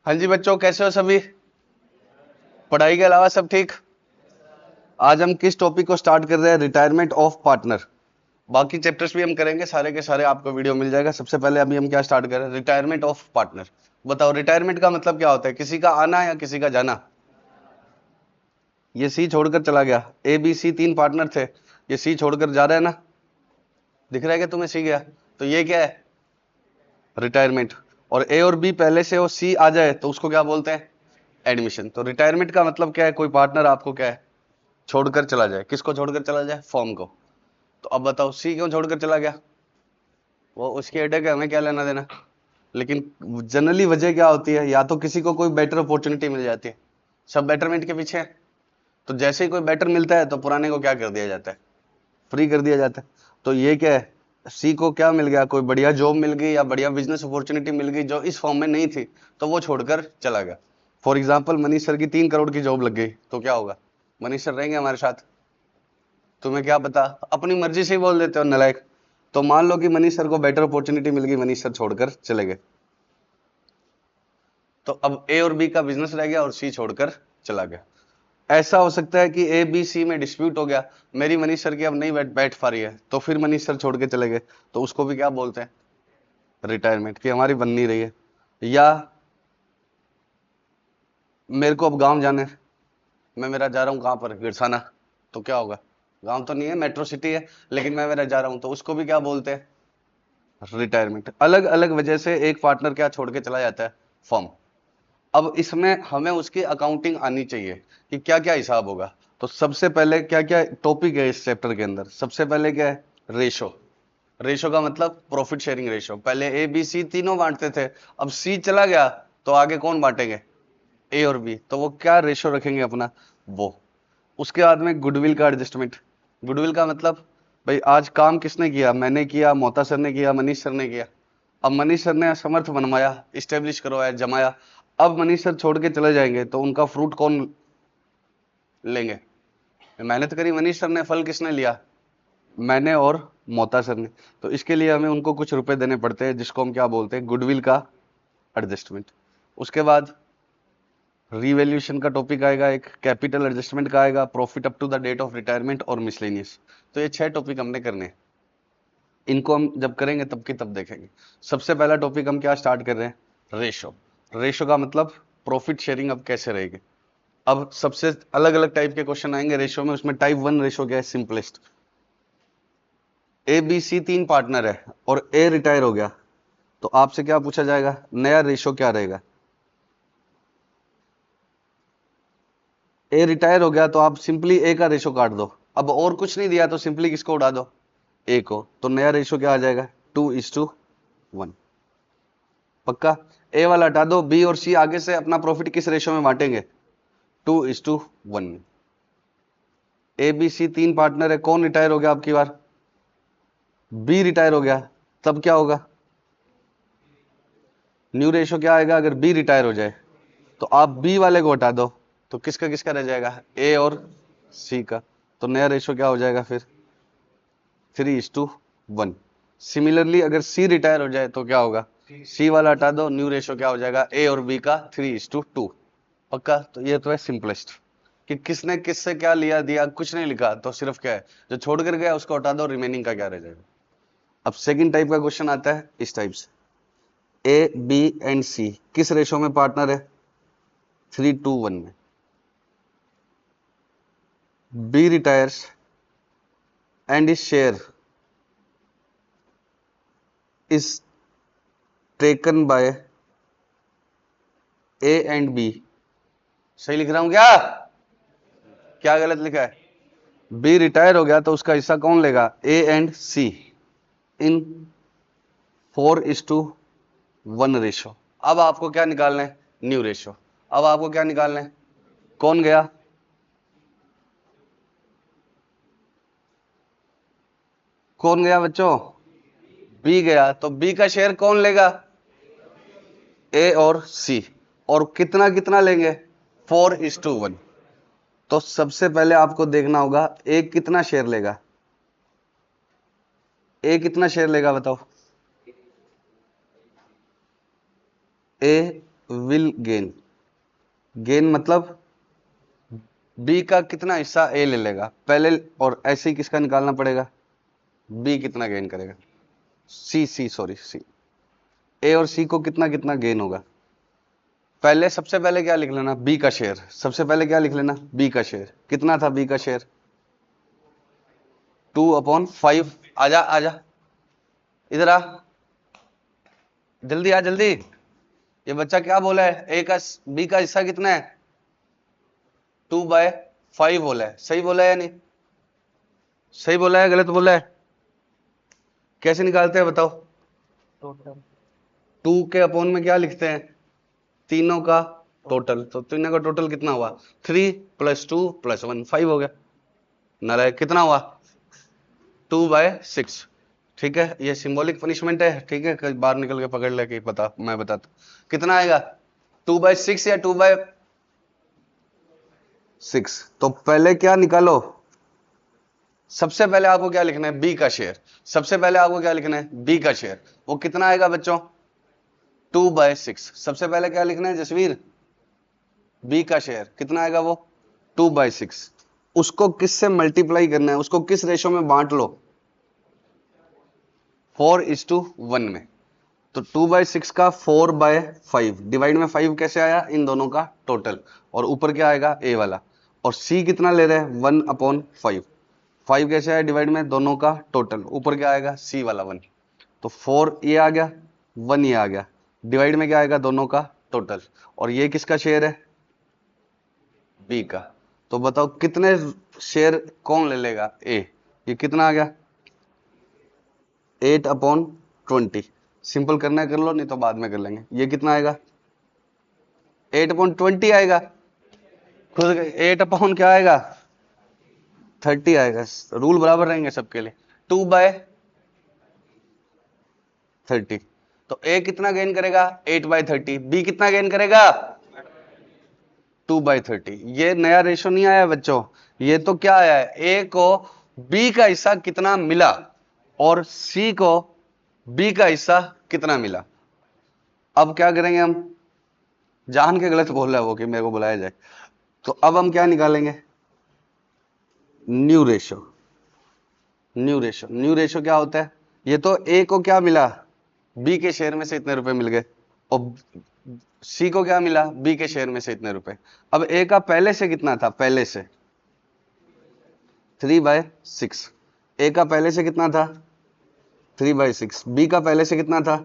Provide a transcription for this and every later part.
हाँ जी बच्चों, कैसे हो सभी? पढ़ाई के अलावा सब ठीक? आज हम किस टॉपिक को स्टार्ट कर रहे हैं? Retirement of partner. बाकी चैप्टर्स भी हम करेंगे, सारे के सारे आपको वीडियो मिल जाएगा। सबसे पहले अभी हम क्या स्टार्ट कर रहे हैं? Retirement of partner. बताओ, रिटायरमेंट का मतलब क्या होता है? किसी का आना या किसी का जाना? ये सी छोड़कर चला गया। ए बी सी तीन पार्टनर थे, ये सी छोड़कर जा रहा है ना? दिख रहा है कि तुम्हें सी गया? तो ये क्या है? रिटायरमेंट। और ए और बी पहले से, वो सी आ जाए तो उसको क्या बोलते हैं? एडमिशन। तो रिटायरमेंट का मतलब क्या है? कोई पार्टनर आपको क्या है? छोड़कर चला जाए। किसको छोड़कर चला जाए? फॉर्म को। तो अब बताओ, सी क्यों छोड़कर चला गया? वो उसकी हेडेक है, हमें क्या लेना देना। लेकिन जनरली वजह क्या होती है? या तो किसी को कोई बेटर अपॉर्चुनिटी मिल जाती है, सब बेटरमेंट के पीछे है। तो जैसे ही कोई बेटर मिलता है तो पुराने को क्या कर दिया जाता है? फ्री कर दिया जाता है। तो ये क्या है? सी को क्या मिल गया? कोई बढ़िया जॉब मिल गई या बढ़िया बिजनेस अपॉर्चुनिटी मिल गई जो इस फॉर्म में नहीं थी, तो वो छोड़कर चला गया। फॉर एग्जाम्पल, मनीष सर की 3 करोड़ की जॉब लग गई तो क्या होगा? मनीष सर रहेंगे हमारे साथ? तुम्हें क्या पता, अपनी मर्जी से ही बोल देते हो नलायक। तो मान लो कि मनीष सर को बेटर अपॉर्चुनिटी मिल गई, मनीष सर छोड़कर चले गए। तो अब ए और बी का बिजनेस रह गया और सी छोड़कर चला गया। ऐसा हो सकता है कि ए बी सी में डिस्प्यूट हो गया, मेरी मनीष सर की अब नहीं बैठ पा रही है, तो फिर मनीष सर छोड़ के चले गए। तो उसको भी क्या बोलते हैं? रिटायरमेंट, की हमारी बन नहीं रही है। या मेरे को अब गांव जाना है, मैं मेरा जा रहा हूं कहां पर? गिरसाना। तो क्या होगा? गांव तो नहीं है, मेट्रो सिटी है, लेकिन मैं मेरा जा रहा हूं, तो उसको भी क्या बोलते हैं? रिटायरमेंट। अलग अलग वजह से एक पार्टनर क्या छोड़ के चला जाता है? फॉर्म। अब इसमें हमें उसकी अकाउंटिंग आनी चाहिए कि क्या क्या हिसाब होगा। तो सबसे पहले क्या क्या टॉपिक है इस चैप्टर के अंदर? सबसे पहले क्या है? रेशो। रेशो का मतलब प्रॉफिट शेयरिंग रेशो। पहले ए बी सी तीनों बांटते थे, अब सी चला गया तो आगे कौन बांटेंगे? ए और बी। तो वो क्या रेशो रखेंगे अपना? वो। उसके बाद में गुडविल का एडजस्टमेंट। गुडविल का मतलब, भाई आज काम किसने किया? मैंने किया, मोता सर ने किया, मनीष सर ने किया। अब मनीष सर ने समर्थ बनवाया, इस्टेब्लिश करवाया, जमाया। अब मनीष सर छोड़ के चले जाएंगे तो उनका फ्रूट कौन लेंगे? मेहनत करी मनीष सर ने, फल किसने लिया? मैंने और मोता सर ने। तो इसके लिए हमें उनको कुछ रुपए देने पड़ते हैं, जिसको हम क्या बोलते हैं? गुडविल का एडजस्टमेंट। उसके बाद रीवैल्यूएशन का टॉपिक आएगा, एक कैपिटल एडजस्टमेंट का आएगा, profit up to the date of retirement और मिसलेनियस। तो ये 6 टॉपिक हमने करने हैं। इनको हम जब करेंगे तब की तब देखेंगे। सबसे पहला टॉपिक हम क्या स्टार्ट कर रहे हैं? रेशो। रेशो का मतलब प्रॉफिट शेयरिंग अब कैसे रहेगी। अब सबसे अलग अलग टाइप के क्वेश्चन आएंगे रेशो में। उसमें टाइप 1 रेशो क्या है? सिंपलेस्ट। ए बी सी तीन पार्टनर है और ए रिटायर हो गया, तो आपसे क्या पूछा जाएगा? नया रेशो क्या रहेगा? ए रिटायर हो गया तो आप सिंपली ए का रेशो काट दो। अब और कुछ नहीं दिया तो सिंपली किसको उड़ा दो? ए को। तो नया रेशो क्या आ जाएगा? 2:1। पक्का? ए वाला हटा दो, बी और सी आगे से अपना प्रॉफिट किस रेशो में बांटेंगे? 2:1। ए बी सी तीन पार्टनर है, कौन रिटायर हो गया आपकी बार? बी रिटायर हो गया। तब क्या होगा? न्यू रेशो क्या आएगा अगर बी रिटायर हो जाए? तो आप बी वाले को हटा दो, तो किसका किसका रह जाएगा? ए और सी का। तो नया रेशो क्या हो जाएगा फिर? 3:1। सिमिलरली अगर सी रिटायर हो जाए तो क्या होगा? सी वाला हटा दो, न्यू रेशो क्या हो जाएगा? ए और बी का 3:2। पक्का? तो ये तो है सिंपलेस्ट, कि किसने किससे क्या लिया दिया कुछ नहीं लिखा, तो सिर्फ क्या है, जो छोड़ कर गया उसको हटा दो, रिमेनिंग का क्या रह जाएगा। अब सेकंड टाइप का क्वेश्चन आता है इस टाइप से। ए बी एंड सी किस रेशो में पार्टनर है? 3:1 में। B retires and his share is taken by A and B। सही लिख रहा हूं क्या? क्या गलत लिखा है? बी रिटायर हो गया तो उसका हिस्सा कौन लेगा? A and C in 4:1 ratio. अब आपको क्या निकालना है? New ratio. अब आपको क्या निकालना है? कौन गया? कौन गया बच्चों? बी गया। तो बी का शेयर कौन लेगा? ए और सी। और कितना कितना लेंगे? 4:1। तो सबसे पहले आपको देखना होगा ए कितना शेयर लेगा। ए कितना शेयर लेगा बताओ? ए विल गेन, गेन मतलब बी का कितना हिस्सा ए ले लेगा पहले, और ऐसे ही किसका निकालना पड़ेगा, बी कितना गेन करेगा, सी, ए और सी को कितना कितना गेन होगा। पहले सबसे पहले क्या लिख लेना, बी का शेयर, सबसे पहले क्या लिख लेना, बी का शेयर कितना था, बी का शेयर 2/5। आजा आजा इधर आ, जल्दी आ जल्दी। ये बच्चा क्या बोला है, ए का बी का हिस्सा कितना है, 2/5 बोला है, सही बोला है या नहीं, सही बोला है गलत बोला है, कैसे निकालते हैं बताओ। टोटल 2 के अपॉन में क्या लिखते हैं, तीनों का टोटल, तो तीनों का टोटल कितना हुआ, 3 + 2 + 1 5 हो गया, नालायक कितना हुआ 2/6। ठीक है, ये सिंबॉलिक पनिशमेंट है, ठीक है, कहीं बाहर निकल के पकड़ ले कि पता, मैं बताता कितना आएगा 2/6 या 2/6। तो पहले क्या निकालो, सबसे पहले आपको क्या लिखना है, बी का शेयर, सबसे पहले आपको क्या लिखना है, बी का शेयर, वो कितना आएगा बच्चों 2/6। सबसे पहले क्या लिखना है जसवीर, बी का शेयर कितना आएगा वो 2/6, उसको किससे मल्टीप्लाई करना है, उसको किस रेशो में बांट लो, 4:1 में। तो 2/6 का 4/5 डिवाइड में 5 कैसे आया, इन दोनों का टोटल, और ऊपर क्या आएगा ए वाला, और सी कितना ले रहे हैं 1/5, 5 कैसे आया डिवाइड में, दोनों का टोटल, ऊपर क्या आएगा सी वाला 1, तो 4 ये आ गया, 1 ये आ गया, डिवाइड में क्या आएगा, दोनों का टोटल, और ये किसका शेयर है, बी का। तो बताओ कितने शेयर कौन ले लेगा, ए, ये कितना आ गया 8/20। सिंपल करना है कर लो, नहीं तो बाद में कर लेंगे। ये कितना आएगा 8/20 आएगा, खुद 8 क्या आएगा 30 आएगा, रूल बराबर रहेंगे सबके लिए, 2/30। तो ए कितना गेन करेगा 8/30, बी कितना गेन करेगा 2/30। ये नया रेशो नहीं आया बच्चों, ये तो क्या आया है, ए को बी का हिस्सा कितना मिला और सी को बी का हिस्सा कितना मिला। अब क्या करेंगे हम, जान के गलत बोल रहा है वो कि मेरे को बुलाया जाए, तो अब हम क्या निकालेंगे, न्यू रेशो। न्यू रेशो क्या होता है, ये तो ए को क्या मिला, बी के शेयर में से इतने रुपए मिल गए, और सी को क्या मिला, बी के शेयर में से इतने रुपए। अब ए का पहले से कितना था, पहले से 3/6, ए का पहले से कितना था 3/6, बी का पहले से कितना था,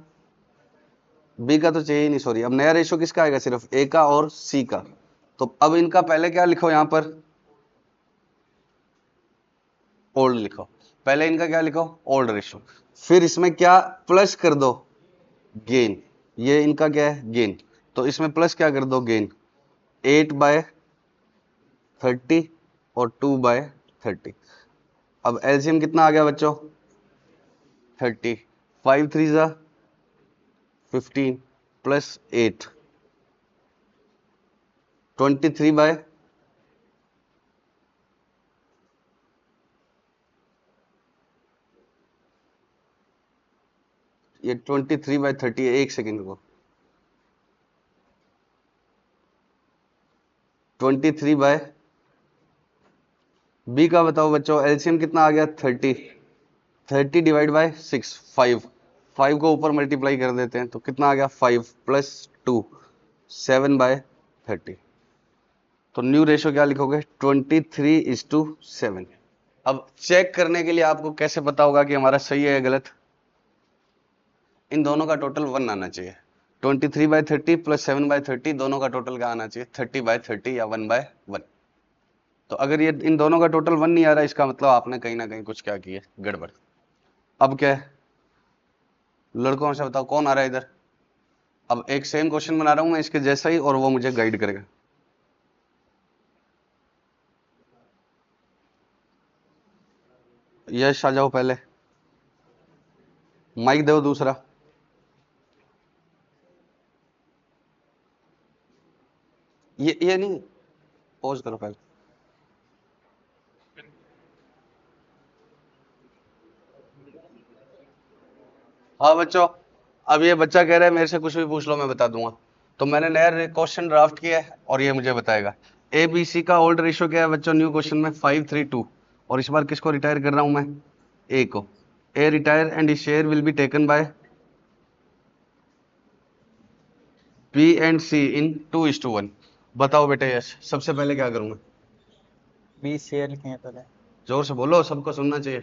बी का तो चाहिए ही नहीं, सॉरी। अब नया रेशो किसका आएगा, सिर्फ ए का और सी का। तो अब इनका पहले क्या लिखो, यहां पर ओल्ड लिखो, पहले इनका क्या लिखो, ओल्ड रेशो, फिर इसमें क्या प्लस कर दो, गेन, ये इनका क्या है गेन, तो इसमें प्लस क्या कर दो, गेन 8/30 और 2/30। अब एलसीएम कितना आ गया बच्चों 30, 5 3 जा 15 प्लस 8 23 ये 23/30 है, एक सेकेंड को 23 बी का बताओ बच्चों, एलसीएम कितना आ गया 30, 30 डिवाइड बाय 6 5, 5 को ऊपर मल्टीप्लाई कर देते हैं तो कितना आ गया 5 + 2 7/30। तो न्यू रेशो क्या लिखोगे 23:7। अब चेक करने के लिए आपको कैसे पता होगा कि हमारा सही है या गलत, इन दोनों का टोटल 1 आना चाहिए, 23/30 + 7/30 दोनों का टोटल क्या आना चाहिए 30/30 या 1/1। तो अगर ये इन दोनों का टोटल 1 नहीं आ रहा, इसका मतलब आपने कहीं ना कहीं कुछ क्या किया गड़बड़। अब क्या है, लड़कों से बताओ कौन आ रहा है इधर। अब एक सेम क्वेश्चन बना रहा हूं मैं इसके जैसा ही, और वो मुझे गाइड करेगा। यश आ जाओ, पहले माइक दो दूसरा। ये नहीं, पॉज करो पहले। हाँ बच्चों, अब ये बच्चा कह रहा है मेरे से कुछ भी पूछ लो मैं बता दूंगा, तो मैंने नया क्वेश्चन ड्राफ्ट किया है और ये मुझे बताएगा ए बी सी का ओल्ड रेशियो क्या है बच्चों न्यू क्वेश्चन में 5:3:2 और इस बार किसको रिटायर कर रहा हूं मैं ए को A retire and share will be taken by B and C in 2:1 बताओ बेटे यश सबसे पहले क्या करूंगा 20 शेयर लिखेंगे पहले। जोर से बोलो सबको सुनना चाहिए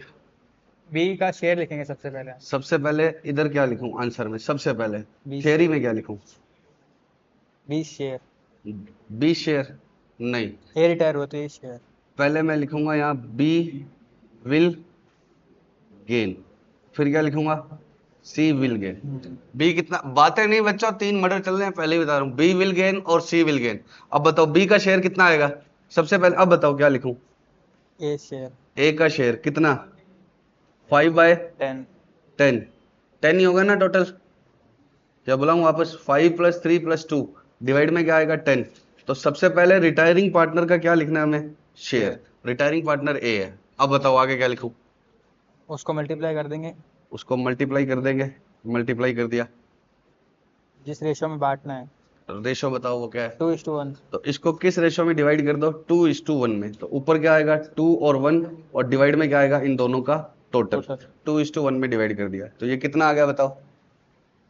बी का शेयर लिखेंगे सबसे पहले। सबसे पहले इधर क्या लिखूं आंसर में सबसे पहले 20 थियरी में क्या लिखूं 20 शेयर। 20 शेयर नहीं ए रिटायर होते ही शेयर। पहले मैं लिखूंगा यहाँ बी विल गेन फिर क्या लिखूंगा सी विल गेन बी कितना बातें नहीं बच्चों 3 मर्डर चल रहे हैं पहले ही बता रहा हूँ बी विल गेन और सी विल गेन अब बताओ बी का शेयर कितना आएगा सबसे पहले अब बताओ क्या लिखूं ए शेयर ए का शेयर कितना 5/10 10। 10 ही होगा ना टोटल क्या बोला हूँ वापस 5 + 3 + 2 डिवाइड में क्या आएगा 10 तो सबसे पहले रिटायरिंग पार्टनर का क्या लिखना है हमें शेयर रिटायरिंग पार्टनर ए है अब बताओ आगे क्या लिखूं उसको मल्टीप्लाई कर देंगे उसको मल्टीप्लाई कर देंगे मल्टीप्लाई कर दिया जिस रेशो में बांटना है। रेशो बताओ वो क्या है 2:1। तो इसको किस रेशो में डिवाइड कर दो 2:1 में तो ऊपर क्या आएगा 2 और 1 और डिवाइड में क्या आएगा इन दोनों का टोटल 2:1 में डिवाइड कर दिया तो ये कितना आ गया बताओ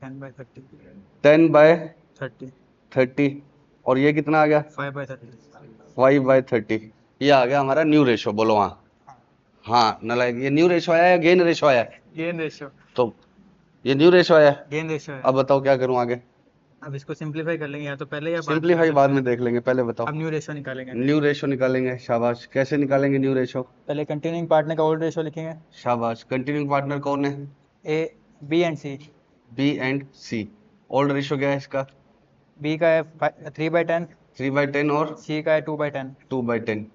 10/30। 10/30 और ये कितना आ गया 5/30। 5/30 ये आ गया हमारा न्यू रेशो बोलो हाँ हाँ नालायक ये न्यू रेशो आया या गेन रेशो आया गेन रेशो। तो ये न्यू रेशो आया गेन रेशो है। अब बताओ क्या करूं आगे अब इसको सिंपलीफाई कर लेंगे या तो पहले या बाद में सिंपलीफाई कर बाद सकते में देख लेंगे पहले बताओ हैं। अब न्यू रेशो निकालेंगे। न्यू रेशो निकालेंगे शाबाश कैसे निकालेंगे न्यू रेशो पहले कंटिन्यूइंग पार्टनर का ओल्ड रेशो लिखेंगे। शाबाश कंटिन्यूइंग पार्टनर कौन है A B and C. B and C old ratio क्या है इसका बी का है 3/10। 3/10 और सी का है 2/10। 2/10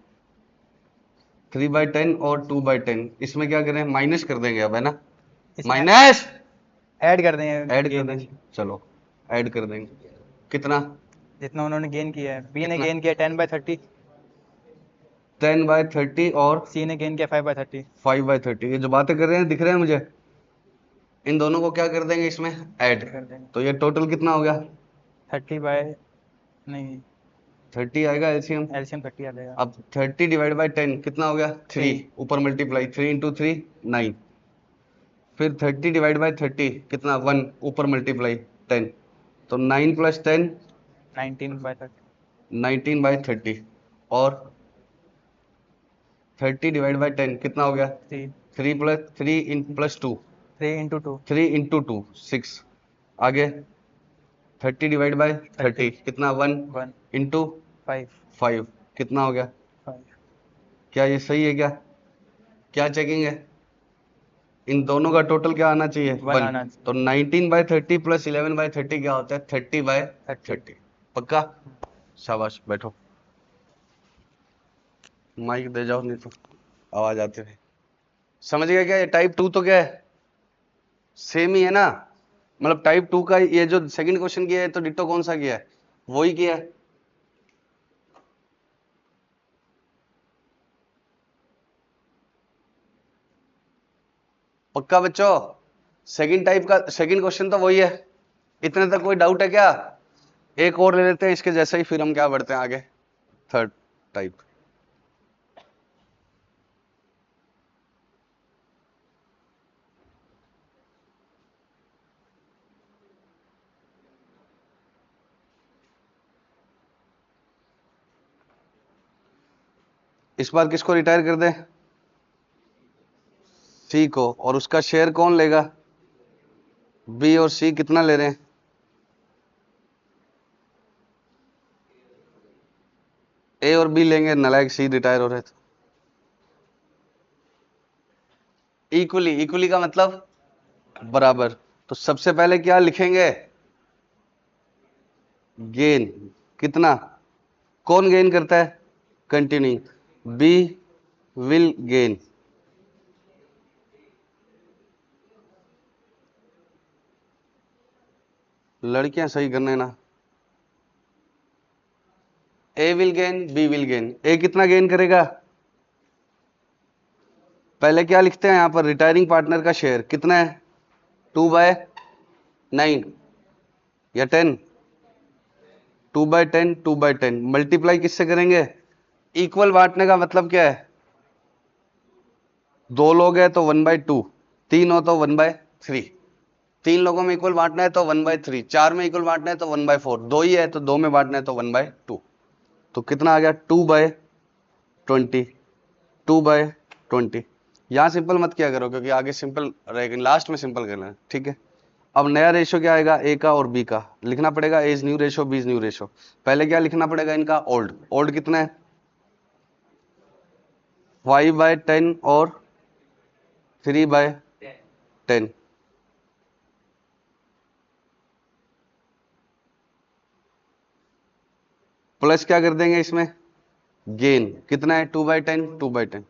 3/10 और 2/10 इसमें क्या करें माइनस कर देंगे अब है ना माइनस ऐड कर देंगे। ऐड कर देंगे चलो ऐड कर देंगे कितना जितना उन्होंने गेन किया है। बी ने कितना? गेन किया 10/30। 10/30 और सी ने गेन किया 5/30। 5/30 ये जो बातें कर रहे हैं दिख रहे हैं मुझे इन दोनों को क्या कर देंगे इसमें ऐड कर देंगे तो ये टोटल कितना हो गया 30 नहीं 30 आएगा एलसीएम एलसीएम 30 आ जाएगा। अब 30/10 कितना हो गया 3 ऊपर मल्टीप्लाई 3 × 3 9 फिर 30/30 कितना 1 ऊपर मल्टीप्लाई 10 तो 9 + 10 19/30। 19/30 और 30/10 कितना हो गया 3 + 3 + 2 3 × 2। 3 × 2 6 आगे 30/30 कितना 1 1 इंटू 5 5 कितना हो गया 5। क्या ये सही है क्या चेकिंग है इन दोनों का टोटल क्या आना चाहिए 1 आना 1 तो 19/30 + 11/30 क्या होता है 30/30 पक्का शाबाश बैठो माइक दे जाओ नहीं तो आवाज आती रहे समझ गया क्या ये टाइप 2 तो क्या है सेम ही है ना मतलब टाइप 2 का ये जो सेकंड क्वेश्चन किया है तो डिट्टो कौन सा किया है वही किया है पक्का बच्चों सेकंड टाइप का सेकंड क्वेश्चन तो वही है इतने तक कोई डाउट है क्या एक और ले लेते हैं इसके जैसा ही फिर हम क्या बढ़ते हैं आगे थर्ड टाइप इस बार किसको रिटायर कर दे सी को और उसका शेयर कौन लेगा बी और सी कितना ले रहे हैं ए और बी लेंगे नालायक सी रिटायर हो रहे थे इक्वली का मतलब बराबर तो सबसे पहले क्या लिखेंगे गेन कितना कौन गेन करता है कंटिन्यू बी विल गेन लड़कियां सही करने ना A will gain B will gain A कितना गेन करेगा पहले क्या लिखते हैं यहां पर रिटायरिंग पार्टनर का शेयर कितना है 2/9 या 10 2/10 2/10 मल्टीप्लाई किससे करेंगे? इक्वल बांटने का मतलब क्या है? 2 लोग हैं तो 1/2, 3 हो तो 1/3, 3 लोगों में इक्वल बांटना है तो 1/3, 4 में इक्वल बांटना है तो 1/4, 2 ही है तो 2 में बांटना है तो 1/2। तो कितना आ गया? 2/20, 2/20। यहां सिंपल मत किया करो क्योंकि आगे सिंपल रहेगा, लास्ट में सिंपल करना है, ठीक है। अब नया रेशो क्या आएगा? ए का और बी का लिखना पड़ेगा। A is new ratio, B is new ratio. पहले क्या लिखना पड़ेगा इनका? ओल्ड। ओल्ड कितना है? 5/10 और 3/10। प्लस क्या कर देंगे इसमें? गेन कितना है? 2/10 2/10।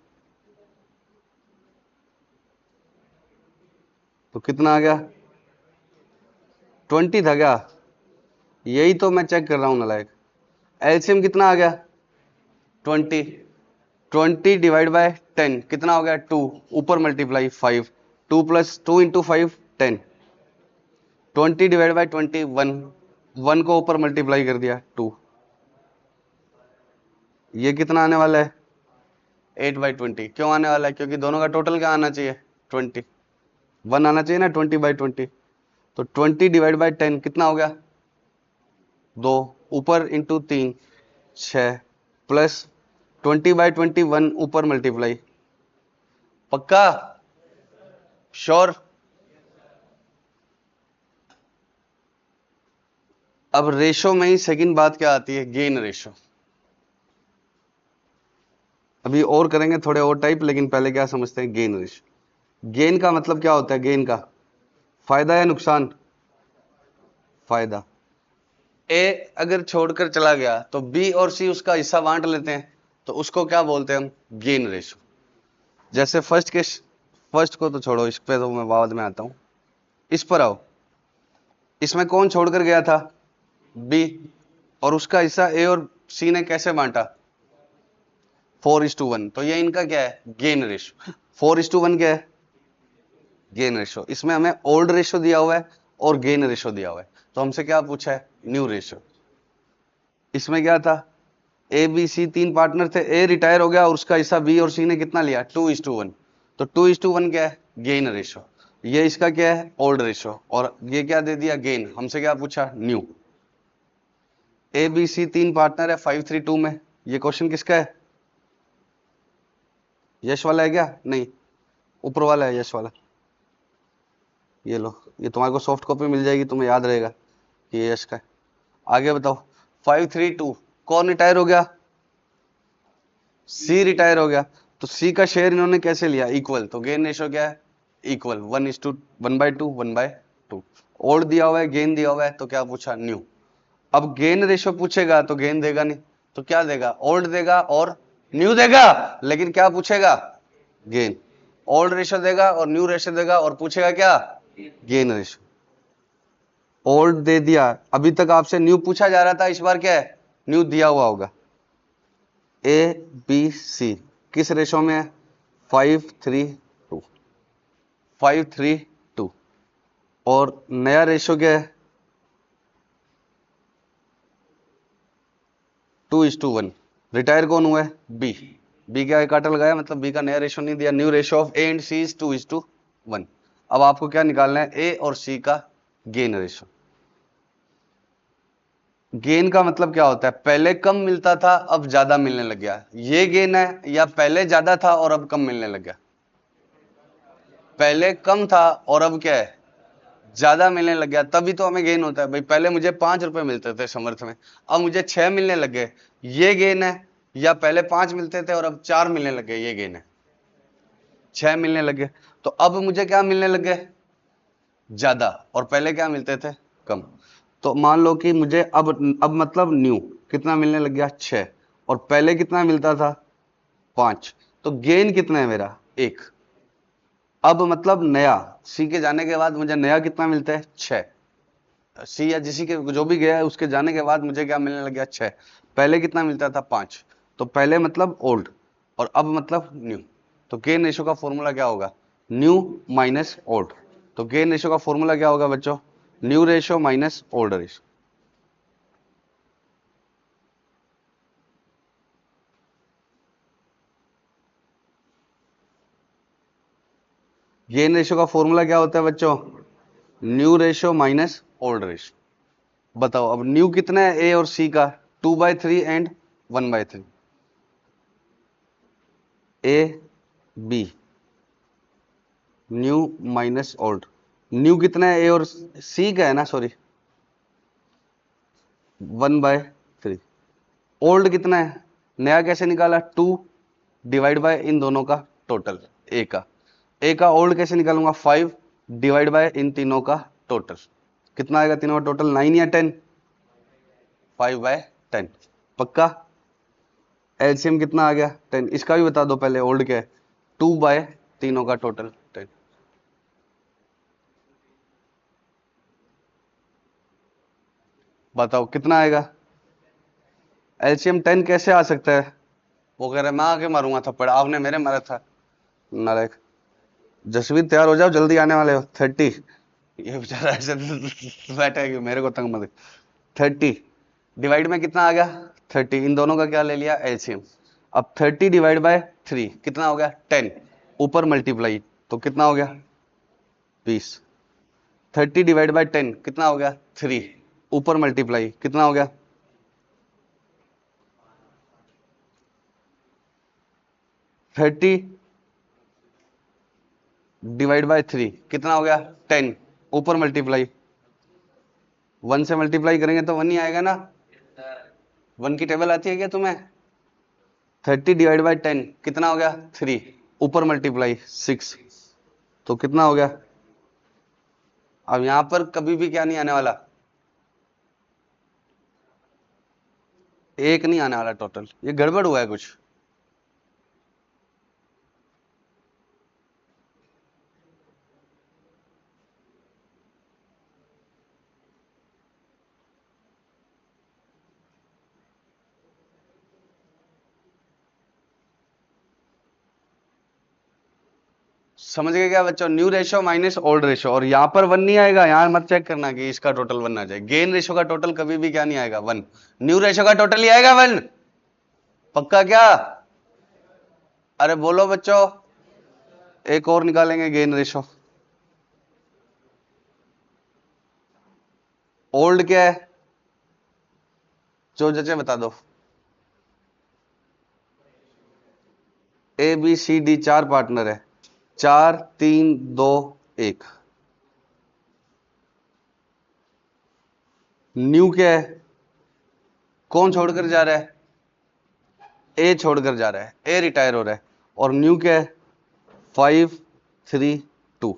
तो कितना आ गया? 20 था क्या? यही तो मैं चेक कर रहा हूं नालायक। एलसीएम कितना आ गया? 20। 20 डिवाइड बाय 10 कितना हो गया? 2। ऊपर multiply 5, 2 plus 2 into 5 10। 20 divide by 20 1, 1 को ऊपर मल्टीप्लाई कर दिया 2। ये कितना आने वाला है? 8/20। क्यों आने वाला है? क्योंकि दोनों का टोटल क्या आना चाहिए? 20। 1 आना चाहिए ना 20/20। तो 20 डिवाइड बाय 10 कितना हो गया? 2, ऊपर इंटू 3 6, प्लस 20/21 ऊपर मल्टीप्लाई। पक्का? श्योर? अब रेशो में ही सेकंड बात क्या आती है? Gain ratio. अभी और करेंगे थोड़े और टाइप, लेकिन पहले क्या समझते हैं? Gain ratio. गेन का मतलब क्या होता है? गेन का फायदा या नुकसान? फायदा। ए अगर छोड़कर चला गया तो बी और सी उसका हिस्सा बांट लेते हैं, तो उसको क्या बोलते हैं हम? Gain ratio. जैसे फर्स्ट को तो छोड़ो, इस पे तो मैं बाद में आता हूं, इस पर आओ। इसमें कौन छोड़कर गया था? बी। और उसका हिस्सा ए और सी ने कैसे बांटा? 4:1। तो ये इनका क्या है? Gain ratio. 4:1 क्या है? Gain ratio. इसमें हमें ओल्ड रेशो दिया हुआ है और गेन रेशो दिया हुआ है, तो हमसे क्या पूछा है? New ratio. इसमें क्या था? ए बी सी 3 पार्टनर थे, ए रिटायर हो गया और उसका हिस्सा बी और सी ने कितना लिया? 2:1। तो 2:1 क्या है? Gain ratio. ये इसका क्या है? Old ratio. और ये क्या दे दिया? गेन। हमसे क्या पूछा? New. A B C 3 partner है 5:3:2 में। ये क्वेश्चन किसका है? यश वाला है क्या? नहीं, ऊपर वाला है, यश वाला। ये लो, ये तुम्हारे को सॉफ्ट कॉपी मिल जाएगी, तुम्हें याद रहेगा कि ये यश का है। आगे बताओ। 5:3:2 कौन रिटायर हो गया? सी रिटायर हो गया। तो सी का शेयर इन्होंने कैसे लिया? इक्वल। तो गेन रेशो क्या है? इक्वल। 1:1/2 1/2। ओल्ड दिया हुआ है, गेन दिया हुआ है, तो क्या पूछा? न्यू। अब गेन रेशो पूछेगा तो गेन देगा नहीं, तो क्या देगा? ओल्ड देगा और न्यू देगा। लेकिन क्या पूछेगा? गेन। ओल्ड रेशो देगा और न्यू रेशो देगा और पूछेगा क्या? Gain ratio. ओल्ड दे दिया, अभी तक आपसे न्यू पूछा जा रहा था, इस बार क्या है? न्यू दिया हुआ होगा। ए बी सी किस रेशो में है? 5:3:2। 5:3:2। और नया रेशो क्या है? 2:1। रिटायर कौन हुआ है? बी। बी क्या काटा लगाया, मतलब बी का नया रेशो नहीं दिया। New ratio of A and C is 2:1। अब आपको क्या निकालना है? ए और सी का गेन रेशो। गेन का मतलब क्या होता है? पहले कम मिलता था, अब ज्यादा मिलने लग गया, ये गेन है। या पहले ज्यादा था और अब कम मिलने लग गया? पहले कम था और अब क्या है? ज्यादा मिलने लग गया, तभी तो हमें गेन होता है भाई। पहले मुझे 5 रुपए मिलते थे समर्थ में, अब मुझे 6 मिलने लग गए, ये गेन है। या पहले 5 मिलते थे और अब 4 मिलने लग गए, ये गेन है। 6 मिलने लग गए, तो अब मुझे क्या मिलने लग गए? ज्यादा। और पहले क्या मिलते थे? कम। तो मान लो कि मुझे अब मतलब न्यू कितना मिलने लग गया? 6। और पहले कितना मिलता था? 5। तो गेन कितना है मेरा? 1। अब मतलब नया, सी के जाने के बाद मुझे नया कितना मिलता है? 6। सी या जिसी के जो भी गया है उसके जाने के बाद मुझे क्या मिलने लग गया? 6। पहले कितना मिलता था? 5। तो पहले मतलब ओल्ड और अब मतलब न्यू। तो गेन रेशो का फॉर्मूला क्या होगा? New minus old. तो गेन रेशो का फॉर्मूला क्या होगा बच्चों? New ratio minus old ratio. Gain ratio का फॉर्मूला क्या होता है बच्चों? New ratio minus old ratio. बताओ अब न्यू कितना है ए और सी का? 2/3 and 1/3। A B, new minus old. New कितना है ए और सी का है ना, सॉरी 1/3। ओल्ड कितना है? नया कैसे निकाला? 2 डिवाइड बाय इन दोनों का टोटल ए का। ए का ओल्ड कैसे निकालूंगा? 5 डिवाइड बाय इन तीनों का टोटल। कितना आएगा तीनों का टोटल? 9 या 10? 5/10। पक्का? एलसीएम कितना आ गया? 10। इसका भी बता दो पहले, ओल्ड क्या है? 2 बाय तीनों का टोटल 10। बताओ कितना आएगा? एलसीएम 10 कैसे आ सकता है? वो कह रहे मैं आके मारूंगा थप्पड़, आपने मेरे मारा था। नालायक। जसवीर तैयार हो जाओ, जल्दी आने वाले हो। 30। ये बेचारा ऐसे बैठा है कि मेरे को तंग मत। 30 डिवाइड में कितना आ गया? 30। इन दोनों का क्या ले लिया? एलसीएम। अब 30 डिवाइड बाय 3 कितना हो गया? 10। ऊपर मल्टीप्लाई तो कितना हो गया? 20। 30 डिवाइड बाय 10 कितना हो गया? 3। ऊपर मल्टीप्लाई कितना हो गया? 30 डिवाइड बाय 3 कितना हो गया? 10। ऊपर मल्टीप्लाई 1 से मल्टीप्लाई करेंगे तो 1 ही आएगा ना। 1 की टेबल आती है क्या तुम्हें? 30 डिवाइड बाय 10 कितना हो गया? 3। ऊपर मल्टीप्लाई 6 तो कितना हो गया? अब यहां पर कभी भी क्या नहीं आने वाला? 1 नहीं आने वाला टोटल। ये गड़बड़ हुआ है कुछ। समझ गए क्या बच्चों? New ratio minus old ratio. और यहां पर 1 नहीं आएगा, यहां मत चेक करना कि इसका टोटल 1 आ जाए। गेन रेशियो का टोटल कभी भी क्या नहीं आएगा? 1। न्यू रेशियो का टोटल ही आएगा 1। पक्का क्या? अरे बोलो बच्चों। एक और निकालेंगे गेन रेशियो। ओल्ड क्या है? जो जचे बता दो। A B C D 4 partner है। 4 3 2 1। न्यू क्या है? कौन छोड़कर जा रहा है? ए छोड़कर जा रहा है, ए रिटायर हो रहा है। और न्यू क्या है? 5 3 2।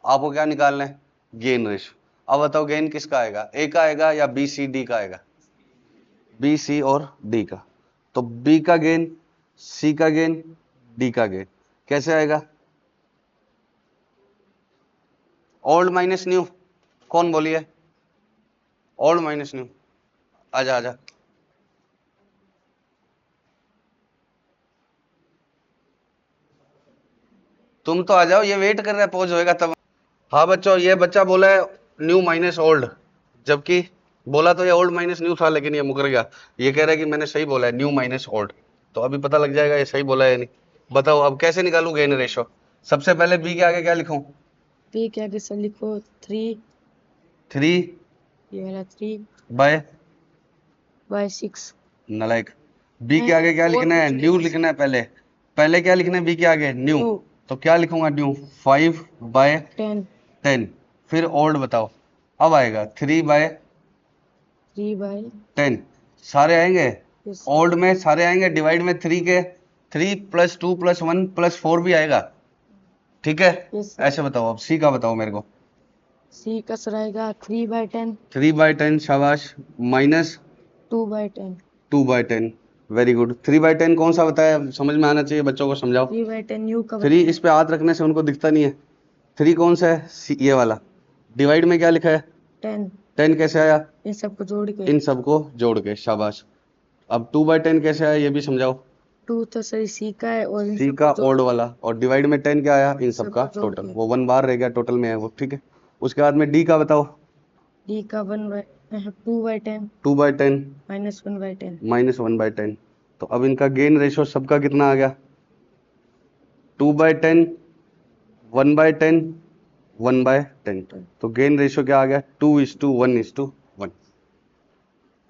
आपको क्या निकालना है? Gain ratio. अब बताओ गेन किसका आएगा? ए का आएगा या बी सी डी का आएगा? बी सी और डी का। तो बी का गेन, सी का गेन, डी का गेन कैसे आएगा? Old minus new. कौन बोलिए? Old minus new. आजा आजा। तुम तो आ जाओ, ये वेट कर रहा है, पॉज होएगा तब। हाँ बच्चों, ये बच्चा बोला है न्यू माइनस ओल्ड, जबकि बोला तो ये ओल्ड माइनस न्यू था, लेकिन ये मुकर गया। ये कह रहा है कि मैंने सही बोला है, न्यू माइनस ओल्ड। तो अभी पता लग जाएगा ये सही बोला है या नहीं। बताओ अब कैसे निकालूं गेन रेशो? सबसे पहले बी के आगे क्या लिखूं? पी के आगे सर लिखो 3, 3 ये वाला 3 बाय 6। नालायक। बी के आगे क्या लिखना है? न्यू लिखना है पहले। पहले क्या लिखना है बी के आगे? न्यू। तो क्या लिखूंगा न्यू? 5/10। 10 फिर ओल्ड बताओ। अब आएगा 3/10। सारे आएंगे Yes. ओल्ड में, सारे आएंगे डिवाइड में 3 के। 3 + 2 + 1 + 4 भी आएगा। ठीक है? Yes, sir. ऐसे बताओ। अब सी का बताओ मेरे को। सी का सर आएगा 3/10 3/10 शाबाश। माइनस 2/10 2/10। Very good. 3/10 कौन सा बताया? समझ में आना चाहिए बच्चों को, समझाओ। 3/10 न्यू का 3 इस पे हाथ रखने से उनको दिखता नहीं है। 3 कौन सा है? ये वाला। डिवाइड में क्या लिखा है? 10 10 कैसे आया? इन सबको जोड़ के इन सबको जोड़ के। शाबाश। अब 2/10 कैसे आया ये भी समझाओ। 2 तो सर सी का है और इन सी सबको का जोड़ ओल्ड वाला, और डिवाइड में 10 क्या आया? इन सब का सबको जोड़ टोटल। के। वो 1 बार रह गया, टोटल में है वो। ठीक है। उसके बाद में डी का बताओ। डी का 2/10 2/10 -1/10 -1/10। तो अब इनका गेन रेशियो सबका कितना आ गया? 2/10 1/10 1/10। तो गेन रेशियो क्या आ गया? 2:1:1।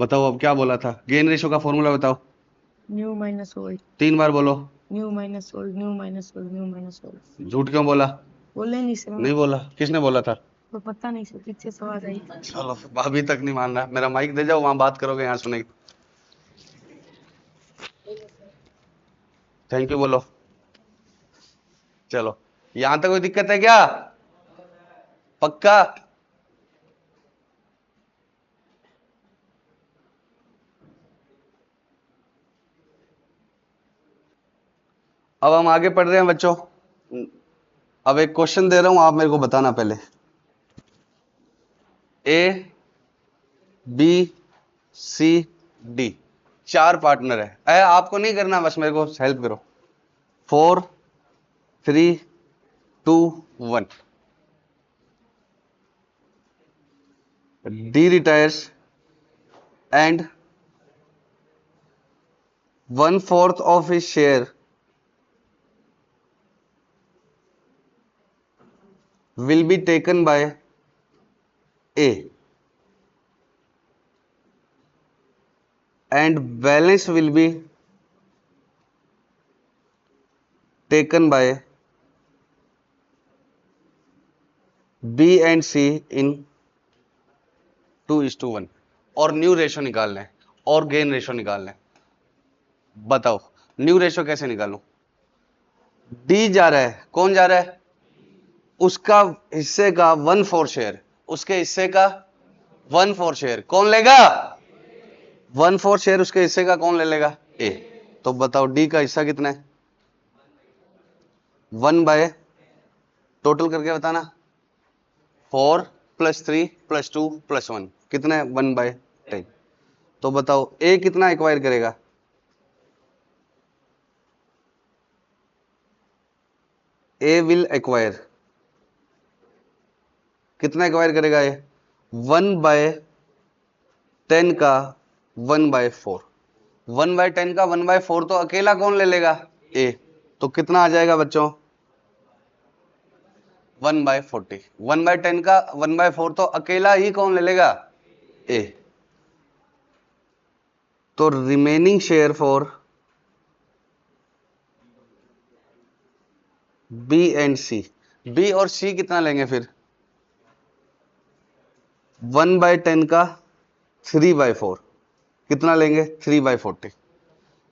बताओ अब क्या बोला था? गेन रेशियो का फॉर्मूला बताओ, न्यू माइनस ओल्ड, 3 बार बोलो। New minus old, new minus old, new minus old. झूठ क्यों बोला? बोले नहीं सर, नहीं बोला, किसने बोला था? तो पता नहीं सर, पीछे से आवाज आई। चलो, अभी तक नहीं मान रहा। मेरा माइक दे जाओ, वहां बात करोगे, यहाँ सुनेगी। थैंक यू बोलो। चलो, यहां तक कोई दिक्कत है क्या? पक्का? अब हम आगे पढ़ रहे हैं बच्चों। अब एक क्वेश्चन दे रहा हूं, आप मेरे को बताना पहले। ए, बी, सी, डी, 4 पार्टनर है। आपको नहीं करना, बस मेरे को हेल्प करो। 4, 3, 2, 1। D retires and 1/4 of his share will be taken by A and balance will be taken by B and C in 2:1। और न्यू रेशो निकालना है और गेन रेशो निकालना है। बताओ न्यू रेशो कैसे निकालूं? डी जा रहा है, कौन जा रहा है? उसका हिस्से का 1/4 शेयर, उसके हिस्से का 1/4 शेयर कौन लेगा? 1/4 शेयर उसके हिस्से का कौन ले लेगा? ए। तो बताओ डी का हिस्सा कितना है? 1 बाय, टोटल करके बताना, 4 + 3 + 2 + 1 कितना है? 1/10। तो बताओ ए कितना एक्वायर करेगा? ए विल एक्वायर, कितना एक्वायर करेगा? ए 1/10 का 1/4। 1/10 का 1/4 तो अकेला कौन ले लेगा? ए। तो कितना आ जाएगा बच्चों? 1/40। 1/10 का 1/4 तो अकेला ही कौन ले लेगा? ए। तो remaining share for B and C, B और सी कितना लेंगे फिर? 1/10 का 3/4 कितना लेंगे? 3/40।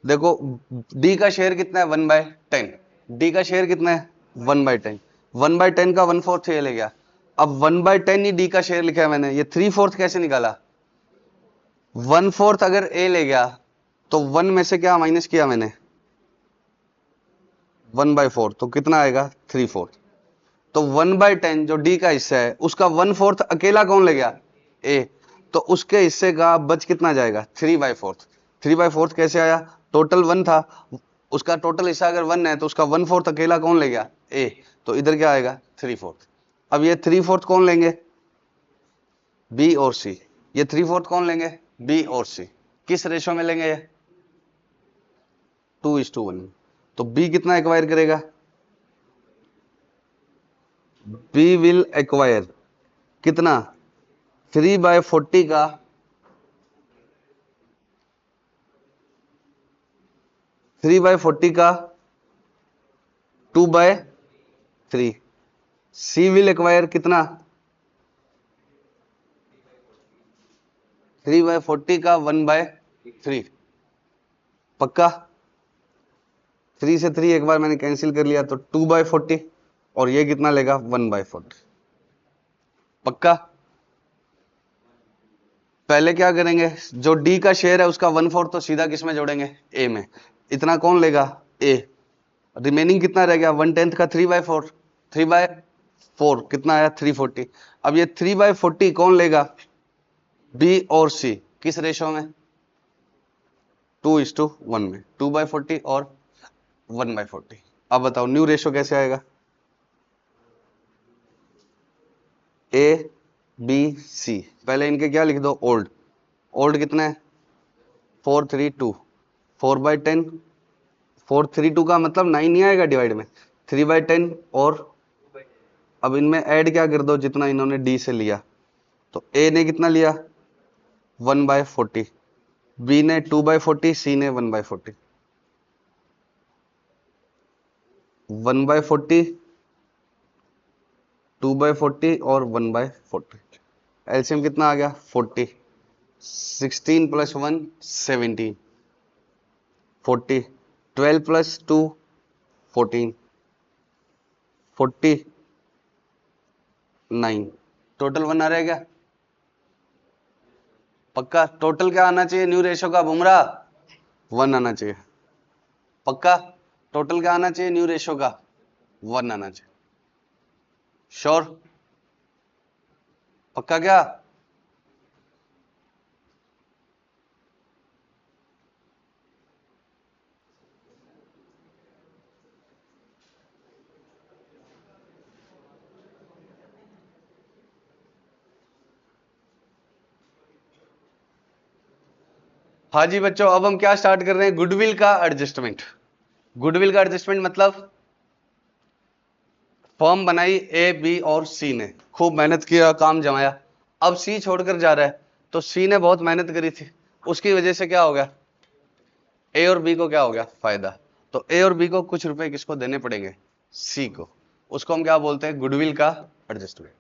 देखो डी का शेयर कितना है? 1/10। डी का शेयर कितना है? 1/10। 1/10 का 1/4 ये ले गया। अब 1/10 ही डी का शेयर लिखा है मैंने, ये 3/4 कैसे निकाला? 1/4 अगर ए ले गया तो 1 में से क्या माइनस किया मैंने? 1/4, तो कितना आएगा? 3/4। तो 1/10 जो डी का हिस्सा है उसका 1/4 अकेला कौन ले गया? ए। तो उसके हिस्से का बच कितना जाएगा? 3/4। 3/4 कैसे आया? टोटल 1 था, उसका टोटल हिस्सा अगर 1 है तो उसका 1/4 अकेला कौन ले गया? ए। तो इधर क्या आएगा? 3/4। अब ये 3/4 कौन लेंगे? बी और सी। ये 3/4 कौन लेंगे? बी और सी। किस रेशो में लेंगे? 2:1। तो बी कितना एक्वायर करेगा? बी विल एक्वायर कितना? 3/40 का 3/40 का 2/3। सी विल एक्वायर कितना? 3/40 का 1/3। पक्का? 3 से 3 एक बार मैंने कैंसिल कर लिया तो 2/40, और ये कितना लेगा? 1/40। पक्का? पहले क्या करेंगे? जो डी का शेयर है उसका 1/4 तो सीधा किस में जोड़ेंगे? ए में। इतना कौन लेगा? ए। रिमेनिंग कितना रह गया? 1/10 का 3/4, 3/4 कितना आया? 340। अब ये 3/40 कौन लेगा? बी और सी। किस रेशो में? 2:1 में। 2/40 और 1/40। अब बताओ न्यू रेशो कैसे आएगा? ए, बी, सी। पहले इनके क्या लिख दो? ओल्ड। ओल्ड कितना है? 432। 4/10, 432 का मतलब 9 नहीं आएगा डिवाइड में, 3/10 और अब इनमें ऐड क्या कर दो जितना इन्होंने डी से लिया। तो ए ने कितना लिया 1/40, बी ने 2/40, सी ने 1/40। 1/40, 2/40 और 1/40। एलसीएम कितना आ गया 40। 16 + 1 17, 40, 12 + 2 14, 49। टोटल 1 आ रहा है क्या? पक्का? टोटल क्या आना चाहिए न्यू रेशो का बुमराह? 1 आना चाहिए। पक्का? टोटल क्या आना चाहिए न्यू रेशो का? 1 आना चाहिए। श्योर? पक्का क्या? हाँ जी बच्चों, अब हम क्या स्टार्ट कर रहे हैं? गुडविल का एडजस्टमेंट। गुडविल का एडजस्टमेंट मतलब फर्म बनाई ए बी और सी ने, खूब मेहनत किया, काम जमाया। अब सी छोड़कर जा रहा है, तो सी ने बहुत मेहनत करी थी, उसकी वजह से क्या हो गया? ए और बी को क्या हो गया? फायदा। तो ए और बी को कुछ रुपए किसको देने पड़ेंगे? सी को। उसको हम क्या बोलते हैं? गुडविल का एडजस्टमेंट।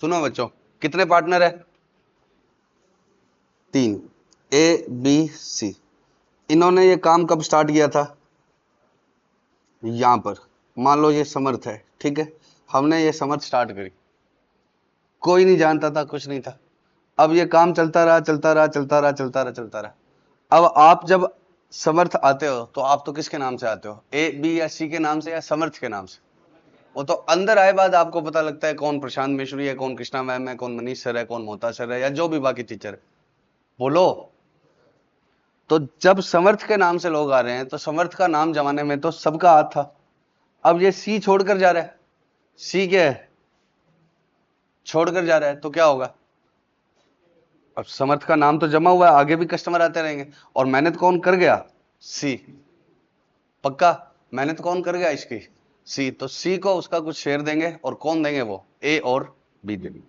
सुनो बच्चों, कितने पार्टनर है? 3, ए बी सी। इन्होंने ये काम कब स्टार्ट किया था? यहां पर मान लो ये समर्थ है, ठीक है, हमने ये समर्थ स्टार्ट करी, कोई नहीं जानता था, कुछ नहीं था। अब ये काम चलता रहा चलता रहा चलता रहा चलता रहा चलता रहा। अब आप जब समर्थ आते हो तो आप तो किसके नाम से आते हो? ए बी या सी के नाम से या समर्थ के नाम से? वो तो अंदर आए बाद आपको पता लगता है कौन प्रशांत मिश्री है, कौन कृष्णा मैम है, कौन मनीष सर है, कौन मोहता सर है, या जो भी बाकी टीचर है। बोलो। तो जब समर्थ के नाम से लोग आ रहे हैं तो समर्थ का नाम जमाने में तो सबका हाथ था। अब ये सी छोड़कर जा रहा है, सी क्या है? छोड़कर जा रहा है, तो क्या होगा? अब समर्थ का नाम तो जमा हुआ है, आगे भी कस्टमर आते रहेंगे। और मेहनत कौन कर गया? सी। पक्का? मेहनत कौन कर गया इसकी? सी। तो सी को उसका कुछ शेयर देंगे, और कौन देंगे? वो ए और बी देंगे।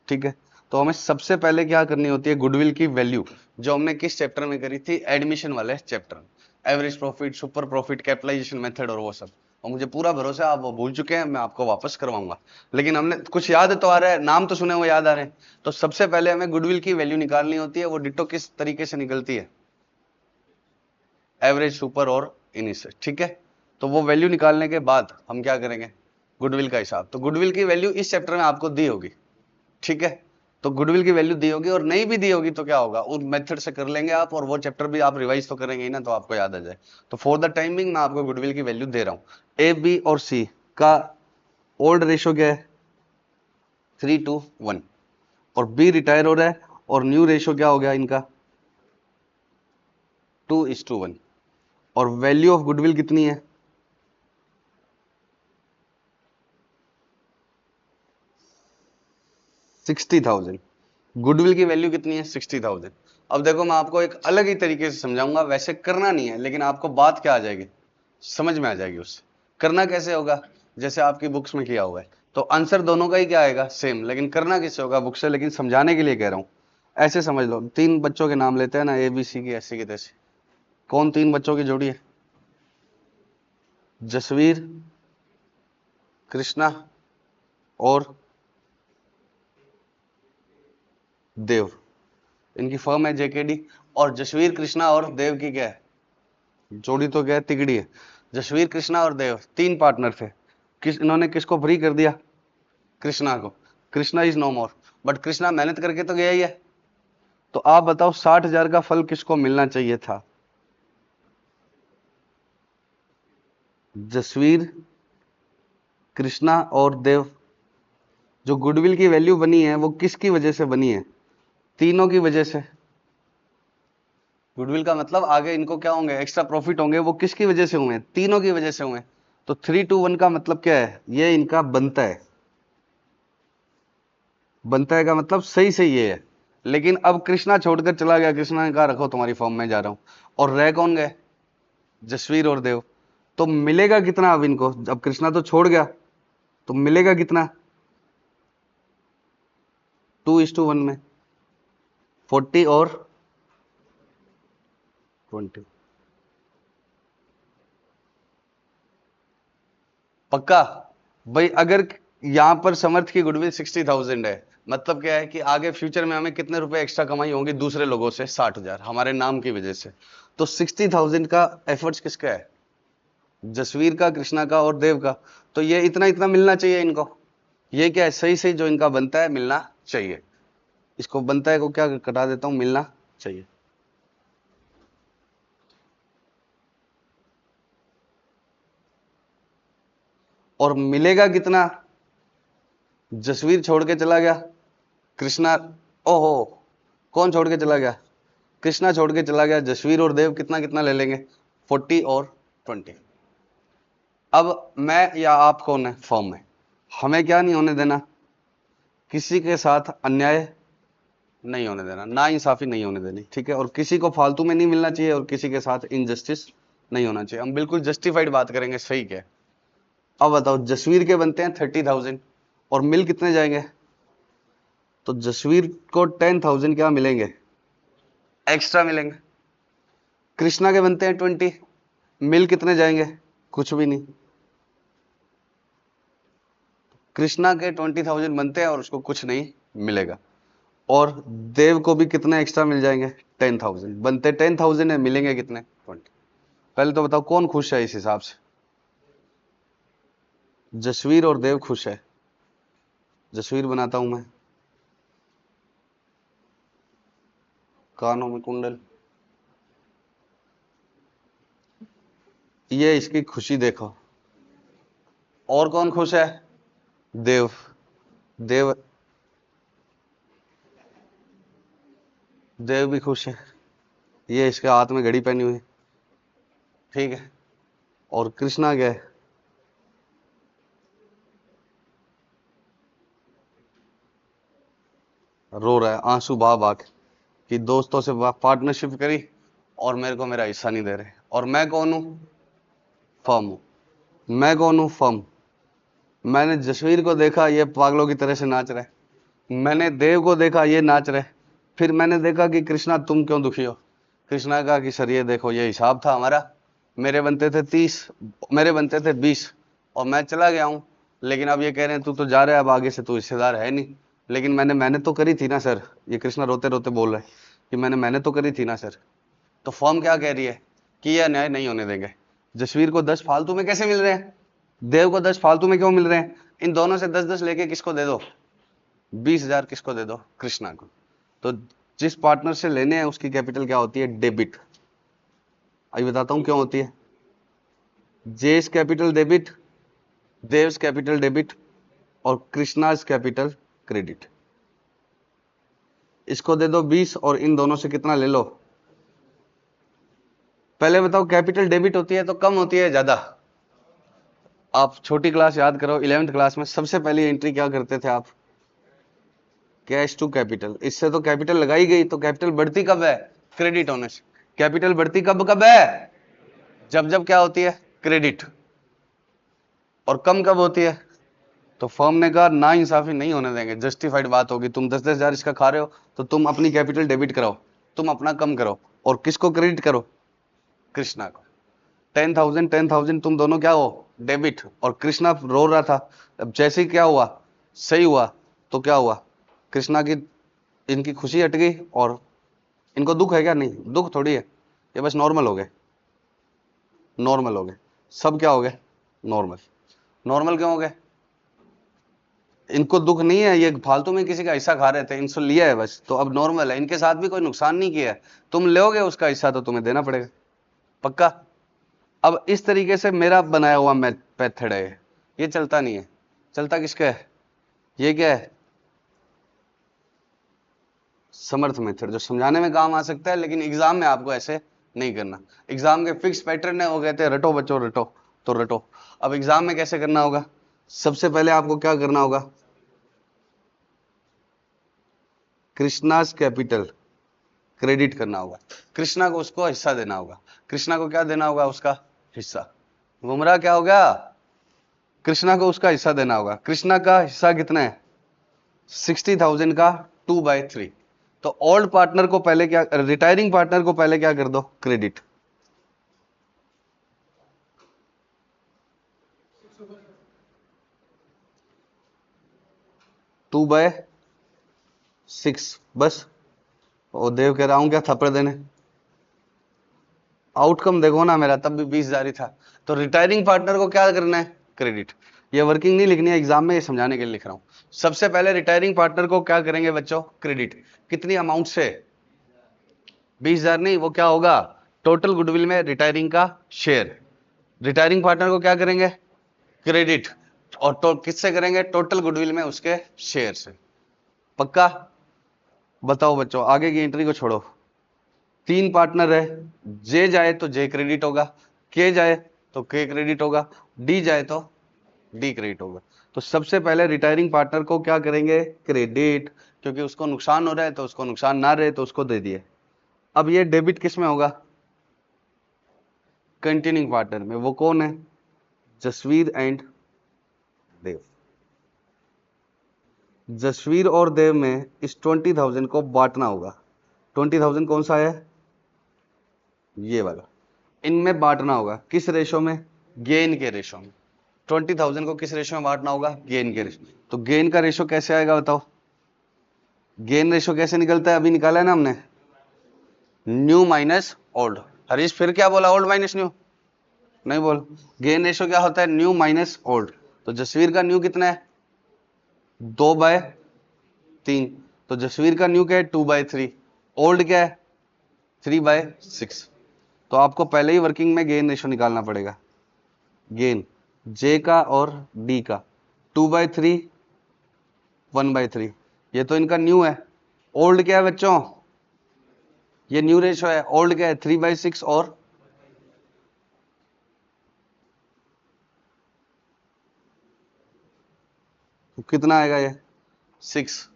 ठीक है, तो हमें सबसे पहले क्या करनी होती है? गुडविल की वैल्यू, जो हमने किस चैप्टर में करी थी? एडमिशन वाले चैप्टर में। Average profit, super profit, capitalisation method और वो सब। और मुझे पूरा भरोसा है आप वो भूल चुके हैं, मैं आपको वापस करवाऊंगा। लेकिन हमने कुछ याद तो आ रहा है, नाम तो सुने हुए याद आ रहे हैं। तो सबसे पहले हमें गुडविल की वैल्यू निकालनी होती है। वो डिटो किस तरीके से निकलती है? एवरेज, सुपर और इनिस। ठीक है, तो वो वैल्यू निकालने के बाद हम क्या करेंगे? गुडविल का हिसाब। तो गुडविल की वैल्यू इस चैप्टर में आपको दी होगी। ठीक है, तो गुडविल की वैल्यू दी होगी, और नहीं भी दी होगी तो क्या होगा? उस मेथड से कर लेंगे आप, और वो चैप्टर भी आप रिवाइज तो करेंगे ही ना, तो आपको याद आ जाए। तो फॉर द टाइमिंग मैं आपको गुडविल की वैल्यू दे रहा हूं। ए बी और सी का ओल्ड रेशो क्या है? 3:1। और बी रिटायर हो रहा है, और न्यू रेशो क्या हो गया इनका? 2:1। और वैल्यू ऑफ गुडविल कितनी है? 60,000। गुडविल की वैल्यू कितनी है? 60,000। अब देखो, मैं आपको एक अलग ही तरीके से समझाऊंगा, वैसे करना नहीं है, लेकिन आपको बात क्या आ जाएगी? समझ में आ जाएगी उससे। करना कैसे होगा? जैसे आपकी बुक्स में किया हुआ है, तो आंसर दोनों का ही क्या आएगा? सेम। लेकिन करना कैसे होगा? बुक से। लेकिन समझाने के लिए कह रहा हूं, ऐसे समझ लो, 3 बच्चों के नाम लेते हैं ना, ए बी सी की, ऐसी की तैसी। कौन 3 बच्चों की जोड़ी है? जसवीर, कृष्णा और देव। इनकी फर्म है जेकेडी। और जसवीर, कृष्णा और देव की क्या है? जोड़ी तो क्या है? तिगड़ी है। जसवीर, कृष्णा और देव 3 पार्टनर थे। इन्होंने किसको फ्री कर दिया? कृष्णा को। Krishna is no more. But Krishna मेहनत करके तो गया ही है। तो आप बताओ 60,000 का फल किसको मिलना चाहिए था? जसवीर, कृष्णा और देव। जो गुडविल की वैल्यू बनी है वो किसकी वजह से बनी है? तीनों की वजह से। गुडविल का मतलब आगे इनको क्या होंगे? एक्स्ट्रा प्रॉफिट होंगे। वो किसकी वजह से हुए? तीनों की वजह से हुए। तो 3:1 का मतलब क्या है? ये इनका बनता है। बनता है का मतलब सही सही ये है। लेकिन अब कृष्णा छोड़कर चला गया। कृष्णा ने कहा रखो तुम्हारी फॉर्म में जा रहा हूं। और रह कौन गए? जसवीर और देव, तो मिलेगा कितना अब इनको, अब कृष्णा तो छोड़ गया, तो मिलेगा कितना 2:1 में, 40 और 20। पक्का भाई? अगर यहां पर समर्थ की गुडविल 60,000 है, मतलब क्या है कि आगे फ्यूचर में हमें कितने रुपए एक्स्ट्रा कमाई होंगी दूसरे लोगों से, 60,000 हमारे नाम की वजह से। तो 60,000 का एफर्ट्स किसका है? जसवीर का, कृष्णा का और देव का। तो ये इतना इतना मिलना चाहिए इनको। ये क्या है, सही सही जो इनका बनता है मिलना चाहिए। इसको बनता है को क्या कटा देता हूं, मिलना चाहिए। और मिलेगा कितना? जसवीर छोड़ के चला गया, कृष्णा, ओहो कौन छोड़ के चला गया? कृष्णा छोड़ के चला गया। जसवीर और देव कितना कितना ले लेंगे, 40 और 20। अब मैं या आप कौन है फॉर्म में, हमें क्या नहीं होने देना, किसी के साथ अन्याय नहीं होने देना, ना इंसाफी नहीं होने देनी, ठीक है। और किसी को फालतू में नहीं मिलना चाहिए और किसी के साथ इनजस्टिस नहीं होना चाहिए। हम बिल्कुल जस्टिफाइड बात करेंगे, सही क्या है। अब बताओ, जसवीर के बनते हैं 30,000 और मिल कितने जाएंगे? तो जसवीर को 10,000 क्या मिलेंगे, एक्स्ट्रा मिलेंगे। कृष्णा के बनते हैं 20, मिल कितने जाएंगे, कुछ भी नहीं। कृष्णा के 20,000 बनते हैं और उसको कुछ नहीं मिलेगा। और देव को भी कितने एक्स्ट्रा मिल जाएंगे, 10,000 बनते 10,000 है, मिलेंगे कितने, 20। पहले तो बताओ कौन खुश है इस हिसाब से? जसवीर और देव खुश है। जसवीर बनाता हूं मैं, कानों में कुंडल, ये इसकी खुशी देखो। और कौन खुश है? देव। देव देव भी खुश है, ये इसके हाथ में घड़ी पहनी हुई, ठीक है। और कृष्णा क्या है, रो रहा है आंसू बहा बहा के कि दोस्तों से पार्टनरशिप करी और मेरे को मेरा हिस्सा नहीं दे रहे। और मैं कौन हूं, फर्म हूं। मैं कौन हूं, फर्म। मैंने जसवीर को देखा, ये पागलों की तरह से नाच रहे। मैंने देव को देखा, ये नाच रहे। फिर मैंने देखा कि कृष्णा तुम क्यों दुखी हो। कृष्णा कहा कि सर ये देखो, ये हिसाब था हमारा, मेरे बनते थे 30, मेरे बनते थे 20 और मैं चला गया हूं। लेकिन अब ये कह रहे हैं तू तो जा रहा है, अब आगे से तू हिस्सेदार है नहीं। लेकिन मैंने मेहनत तो करी थी ना सर। ये कृष्णा रोते रोते बोल रहा है कि मैंने मेहनत तो करी थी ना सर। तो फॉर्म क्या कह रही है कि यह न्याय नहीं होने देंगे। जसवीर को 10 फालतू में कैसे मिल रहे हैं, देव को 10 फालतू में क्यों मिल रहे हैं? इन दोनों से 10-10 लेके किसको दे दो, 20,000 किसको दे दो, कृष्णा को। तो जिस पार्टनर से लेने हैं उसकी कैपिटल क्या होती है, डेबिट। अभी बताता हूं क्यों होती है। जेस capital debit, Dev's capital debit और कृष्णाज कैपिटल क्रेडिट। इसको दे दो 20 और इन दोनों से कितना ले लो। पहले बताओ, कैपिटल डेबिट होती है तो कम होती है ज्यादा? आप छोटी क्लास याद करो, 11th क्लास में सबसे पहली एंट्री क्या करते थे आप, कैश टू कैपिटल। इससे तो कैपिटल लगाई गई, तो कैपिटल बढ़ती कब है, क्रेडिट होने से। कैपिटल बढ़ती कब कब है, जब जब क्या होती है, क्रेडिट। और कम कब होती है? तो फर्म ने कहा ना इंसाफी नहीं होने देंगे, जस्टिफाइड बात होगी। तुम 10-10,000 इसका खा रहे हो तो तुम अपनी कैपिटल डेबिट कराओ, तुम अपना कम करो और किसको क्रेडिट करो, कृष्णा को। 10,000 तुम दोनों क्या हो, डेबिट। और कृष्णा रो रहा था। अब जैसे ही क्या हुआ, सही हुआ, तो क्या हुआ, कृष्णा की इनकी खुशी हट गई। और इनको दुख है क्या, नहीं दुख थोड़ी है, ये बस नॉर्मल हो गए, नॉर्मल हो गए सब। क्या हो गए, नॉर्मल। नॉर्मल क्यों हो गए, इनको दुख नहीं है, ये फालतू में किसी का हिस्सा खा रहे थे, इनसे लिया है बस, तो अब नॉर्मल है। इनके साथ भी कोई नुकसान नहीं किया है। तुम लोगे उसका हिस्सा तो तुम्हें देना पड़ेगा, पक्का। अब इस तरीके से मेरा बनाया हुआ मेथड है, ये चलता नहीं है। चलता किसका है, ये क्या है, समर्थ मेथड, जो समझाने में काम आ सकता है लेकिन एग्जाम में आपको ऐसे नहीं करना। एग्जाम के फिक्स पैटर्न है, वो कहते हैं रटो बच्चों रटो, तो रटो। अब एग्जाम में कैसे करना होगा, सबसे पहले आपको क्या करना होगा, कृष्णास कैपिटल क्रेडिट करना होगा। कृष्णा को उसको हिस्सा देना होगा। कृष्णा को क्या देना होगा? उसका हिस्सा। बुमराह क्या हो गया? कृष्णा को उसका हिस्सा देना होगा। कृष्णा का हिस्सा कितना है? 60,000 का 2/3। तो ओल्ड पार्टनर को पहले क्या, रिटायरिंग पार्टनर को पहले क्या कर दो? क्रेडिट। टू बाय 6 बस। और देव कह रहा हूं क्या थप्पड़ देने? आउटकम देखो ना मेरा, तब भी 20,000 ही था। तो रिटायरिंग पार्टनर को क्या करना है? क्रेडिट। ये वर्किंग नहीं लिखनी है एग्जाम में, ये समझाने के लिए लिख रहा हूं। सबसे पहले रिटायरिंग पार्टनर को क्या करेंगे बच्चों? क्रेडिट। कितनी अमाउंट से? 20,000 नहीं, वो क्या होगा? टोटल गुडविल में रिटायरिंग का शेयर। रिटायरिंग पार्टनर को क्या करेंगे? क्रेडिट। और किससे करेंगे? टोटल गुडविल में उसके शेयर से। पक्का? बताओ बच्चों, आगे की एंट्री को छोड़ो। 3 पार्टनर है, जे जाए तो जे क्रेडिट होगा, के जाए तो के क्रेडिट होगा, डी जाए तो डी क्रेडिट होगा। तो सबसे पहले रिटायरिंग पार्टनर को क्या करेंगे? क्रेडिट। क्योंकि उसको नुकसान हो रहा है तो उसको नुकसान ना रहे तो उसको दे दिए। अब ये डेबिट किस में होगा? कंटिन्यूइंग पार्टनर में। वो कौन है? जसवीर एंड देव। जसवीर और देव में इस 20,000 को बांटना होगा। 20,000 कौन सा है? ये वाला। इनमें बांटना होगा किस रेशो में? गेन के रेशो में। 20,000 को किस रेशो में बांटना होगा? गेन के रेशो। तो गेन का रेशो कैसे आएगा बताओ? गेन रेशो कैसे निकलता है? अभी निकाला है ना हमने, न्यू माइनस ओल्ड। हरीश फिर क्या बोला? ओल्ड माइनस न्यू नहीं बोल। गेन रेशो क्या होता है? New minus old. तो जसवीर का न्यू कितना है? 2/3। तो जसवीर का न्यू क्या है? 2/3। ओल्ड क्या है? 3/6। तो आपको पहले ही वर्किंग में गेन रेशो निकालना पड़ेगा। गेन जे का और डी का 2/3 1/3। ये तो इनका न्यू है। ओल्ड क्या है बच्चों? ये न्यू रेशो है। ओल्ड क्या है? 3/6 और तो कितना आएगा? ये 6।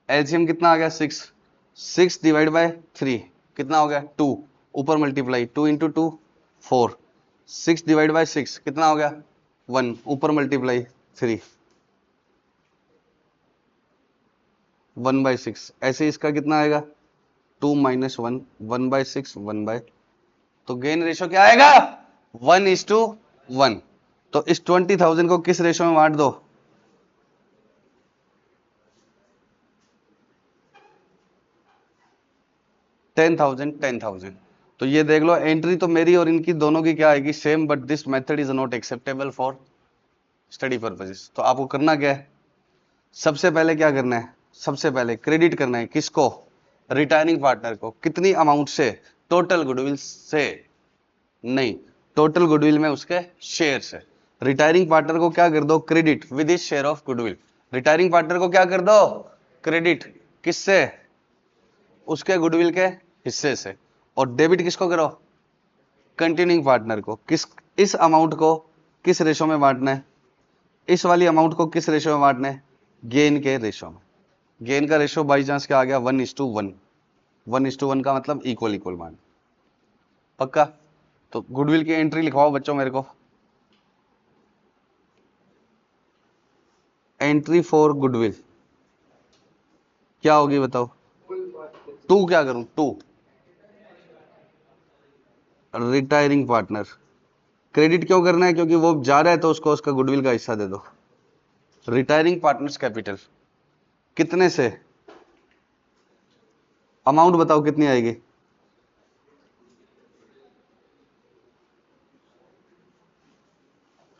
एलसीएम कितना आ गया? 6। 6 डिवाइड बाय 3 कितना हो गया? 2। ऊपर मल्टीप्लाई 2 इंटू 2 4। 6 डिवाइड बाय 6 कितना हो गया? 1। ऊपर मल्टीप्लाई 3 1/6। ऐसे इसका कितना आएगा? 2 माइनस 1 1/6 1/। तो गेन रेशो क्या आएगा? 1:1। तो इस 20,000 को किस रेशो में बांट दो? 10,000 10,000। तो ये देख लो, एंट्री तो मेरी और इनकी दोनों की क्या आएगी? Same, but this method is not acceptable for study purposes. तो आपको करना क्या है? सबसे पहले क्या करना है? सबसे पहले क्रेडिट करना है। किसको? रिटायरिंग पार्टनर को। कितनी अमाउंट से? टोटल गुडविल से नहीं, टोटल गुडविल में उसके शेयर से। रिटायरिंग पार्टनर को क्या कर दो? Credit with his share of goodwill. Retiring partner को क्या कर दो? क्रेडिट। किससे? उसके गुडविल के हिस्से से। और डेबिट किसको करो? कंटिन्यूइंग पार्टनर को। किस, इस अमाउंट को किस रेशो में बांटना है? इस वाली अमाउंट को किस रेशो में बांटना है? गेन के रेशो में। गेन का रेशो बाई चांस क्या आ गया? 1:1। 1:1 का मतलब इक्वल इक्वल बांट। पक्का? तो गुडविल की एंट्री लिखवाओ बच्चों मेरे को। एंट्री फॉर गुडविल क्या होगी बताओ? 2 क्या करूं? 2 रिटायरिंग पार्टनर। क्रेडिट क्यों करना है? क्योंकि वो जा रहा है तो उसको उसका गुडविल का हिस्सा दे दो। रिटायरिंग पार्टनर्स कैपिटल कितने से? अमाउंट बताओ कितनी आएगी?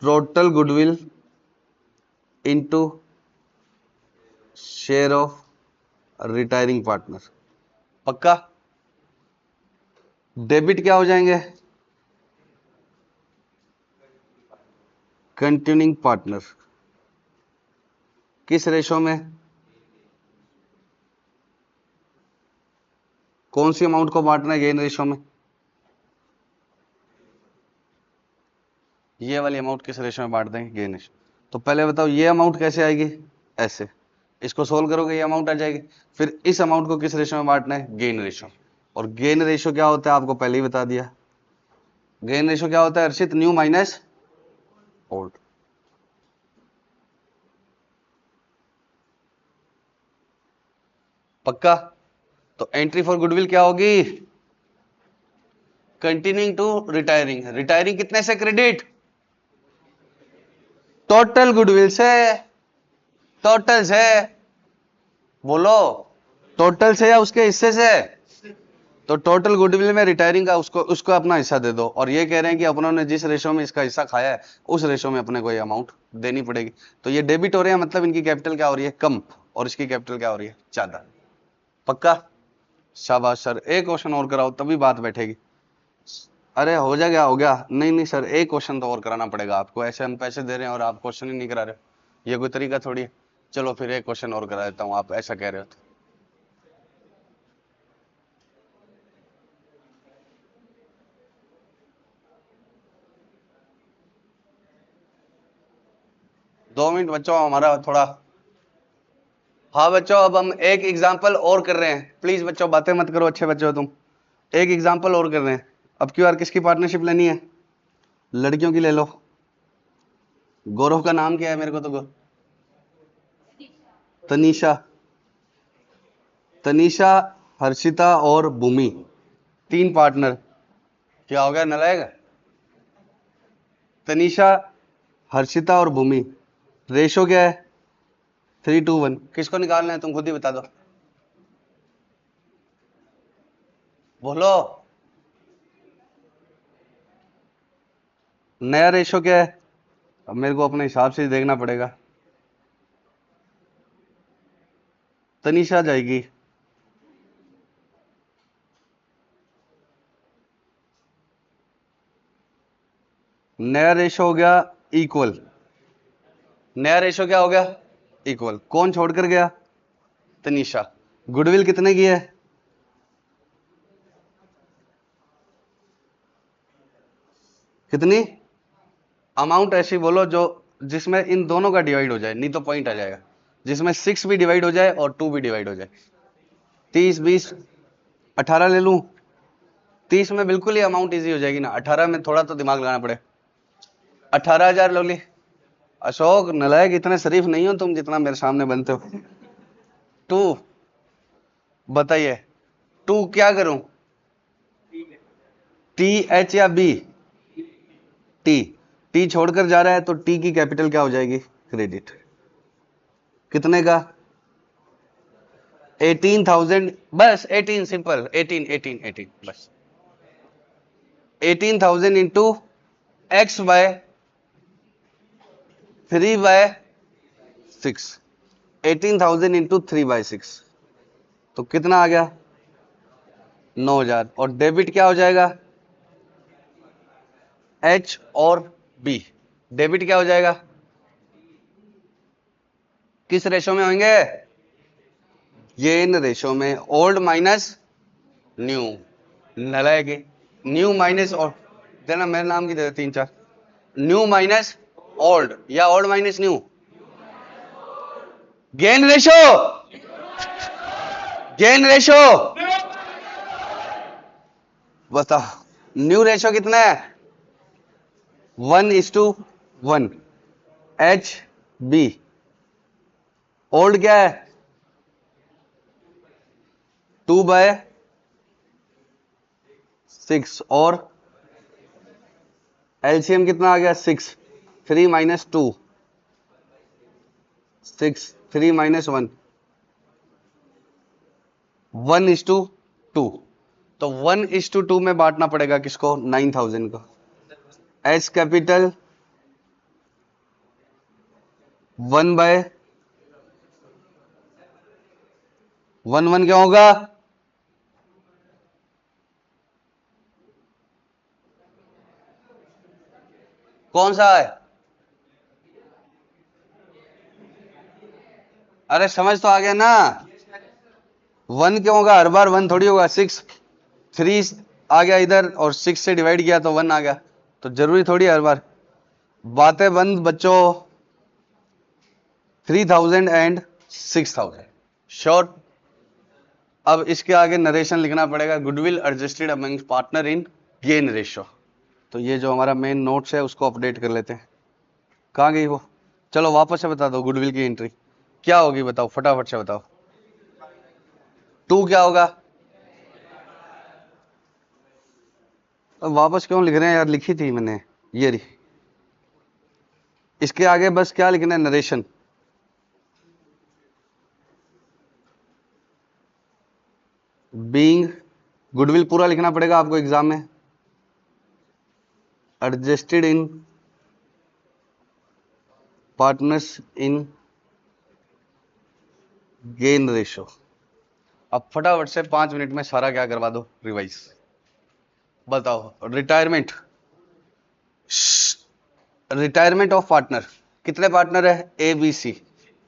Total goodwill into share of retiring partner. पक्का? डेबिट क्या हो जाएंगे? Continuing partner. किस रेशो में? कौन सी अमाउंट को बांटना है गेन रेशो में? ये वाली अमाउंट किस रेशो में बांट देंगे? Gain ratio. तो पहले बताओ ये अमाउंट कैसे आएगी? ऐसे। इसको सोल्व करोगे ये अमाउंट आ जाएगी। फिर इस अमाउंट को किस रेशो में बांटना है? Gain ratio. और गेन रेशियो क्या होता है आपको पहले ही बता दिया। गेन रेशियो क्या होता है हर्षित? New minus old. पक्का? तो एंट्री फॉर गुडविल क्या होगी? Continuing to retiring. रिटायरिंग कितने से क्रेडिट? टोटल गुडविल से। टोटल से बोलो, टोटल से या उसके हिस्से से? तो टोटल गुडविल में रिटायरिंग का उसको अपना हिस्सा दे दो। और ये कह रहे हैं कि अपनों ने जिस रेशो में इसका हिस्सा खाया है उस रेशो में अपने को ये अमाउंट देनी पड़ेगी। तो ये डेबिट हो रहे हैं, मतलब इनकी कैपिटल क्या हो रही है? कम, और इसकी कैपिटल क्या हो रही है? ज्यादा। पक्का? शाबाश सर, एक क्वेश्चन और कराओ तभी बात बैठेगी। अरे हो जाएगा, हो गया। नहीं नहीं सर, एक क्वेश्चन तो और कराना पड़ेगा आपको। ऐसे हम पैसे दे रहे हैं और आप क्वेश्चन ही नहीं करा रहे हो, ये कोई तरीका थोड़ी है। चलो फिर एक क्वेश्चन और करा देता हूं, आप ऐसा कह रहे हो तो। दो मिनट बच्चों, हमारा थोड़ा। हाँ बच्चों, अब हम एक एग्जाम्पल और कर रहे हैं। प्लीज बच्चों बातें मत करो, अच्छे बच्चों तुम। एक एग्जाम्पल और कर रहे हैं। अब की बार किसकी पार्टनरशिप लेनी है? लड़कियों की ले लो। गौरव का नाम क्या है? मेरे को तो तनीषा। तनीषा, हर्षिता और भूमि, 3 पार्टनर। क्या हो गया नालायक? तनीषा, हर्षिता और भूमि, रेशो क्या है? 3:1। किसको निकालना है तुम खुद ही बता दो, बोलो। नया रेशो क्या है? अब मेरे को अपने हिसाब से देखना पड़ेगा। तनीषा जाएगी। नया रेशो हो गया इक्वल। नया रेशो क्या हो गया? इक्वल। कौन छोड़कर गया? तनीषा। गुडविल कितने की है? कितनी? अमाउंट ऐसी बोलो जो जिसमें इन दोनों का डिवाइड हो जाए, नहीं तो पॉइंट आ जाएगा। जिसमें 6 भी डिवाइड हो जाए और 2 भी डिवाइड हो जाए। 30, 20, 18 ले लूं? 30 में बिल्कुल ही अमाउंट इजी हो जाएगी ना, 18 में थोड़ा तो दिमाग लगाना पड़े। 18,000 लो ली। अशोक नलायक, इतने शरीफ नहीं हो तुम जितना मेरे सामने बनते हो। 2 बताइए, 2 क्या करूं? टी एच या बी? टी। टी छोड़कर जा रहा है तो टी की कैपिटल क्या हो जाएगी? क्रेडिट। कितने का? 18,000। बस 18, सिंपल। 18 18 18 बस। 18,000 इंटू एक्स बाय 3/6। 18,000 इंटू 3/6 तो कितना आ गया? 9,000। और डेबिट क्या हो जाएगा? एच और बी। डेबिट क्या हो जाएगा? किस रेशो में होंगे? गेन रेशो में। Old minus new. नलायक, न्यू माइनस ओल्ड देना, मेरे नाम की दे 3-4। न्यू माइनस ओल्ड या old minus new. Gain ratio, gain ratio बताओ। न्यू रेशो कितना है? 1:1। H B. ओल्ड क्या है? 2/6। और एलसीएम कितना आ गया? 6। 3 - 2 6। 3 - 1 1:2। तो 1:2 में बांटना पड़ेगा किसको? 9,000 को। एच कैपिटल 1/1 क्या होगा? कौन सा है? अरे समझ तो आ गया ना। 1 क्यों होगा? हर बार 1 थोड़ी होगा। 6, 3 आ गया इधर और 6 से डिवाइड किया तो 1 आ गया। तो जरूरी थोड़ी हर बार। बातें बंद बच्चों। 3,000 एंड 6,000 श्योर? अब इसके आगे नरेशन लिखना पड़ेगा, goodwill adjusted among partner in gain ratio. तो ये जो हमारा मेन नोट्स है उसको अपडेट कर लेते हैं। कहाँ गई वो? चलो वापस से बता दो, गुडविल की एंट्री क्या होगी बताओ, फटाफट से बताओ। 2 क्या होगा? अब वापस क्यों लिख रहे हैं यार, लिखी थी मैंने ये रही। इसके आगे बस क्या लिखना है, नरेशन। बीइंग, गुडविल पूरा लिखना पड़ेगा आपको एग्जाम में, adjusted in partners in gain ratio. अब फटाफट से 5 मिनट में सारा क्या करवा दो, रिवाइज। बताओ रिटायरमेंट, रिटायरमेंट ऑफ पार्टनर, कितने पार्टनर है? ए बी सी।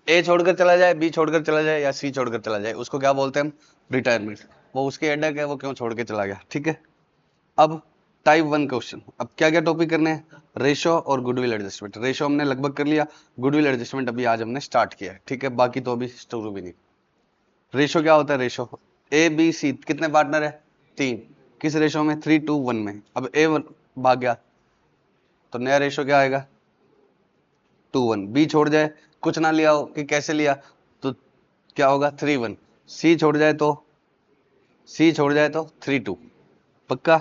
ए छोड़कर चला जाए, बी छोड़कर चला जाए या सी छोड़कर चला जाए, उसको क्या बोलते हैं हम? रिटायरमेंट। वो उसके हेडेक है, वो क्यों छोड़ के चला गया, ठीक है। अब टाइप 1 क्वेश्चन, अब क्या क्या टॉपिक करने हैं? रेशो और गुडविल एडजस्टमेंट। रेशो हमने लगभग कर लिया, गुडविल एडजस्टमेंट अभी आज हमने स्टार्ट किया है, ठीक है, बाकी तो अभी शुरू भी नहीं। रेशो क्या होता है? रेशो ए बी सी कितने पार्टनर है? 3। किस रेशो में? 3:1 में। अब ए भाग गया तो नया रेशो क्या आएगा? 2:1। बी छोड़ जाए, कुछ ना लिया हो कि कैसे लिया, तो क्या होगा? 3:1। सी छोड़ जाए तो 3:2। पक्का।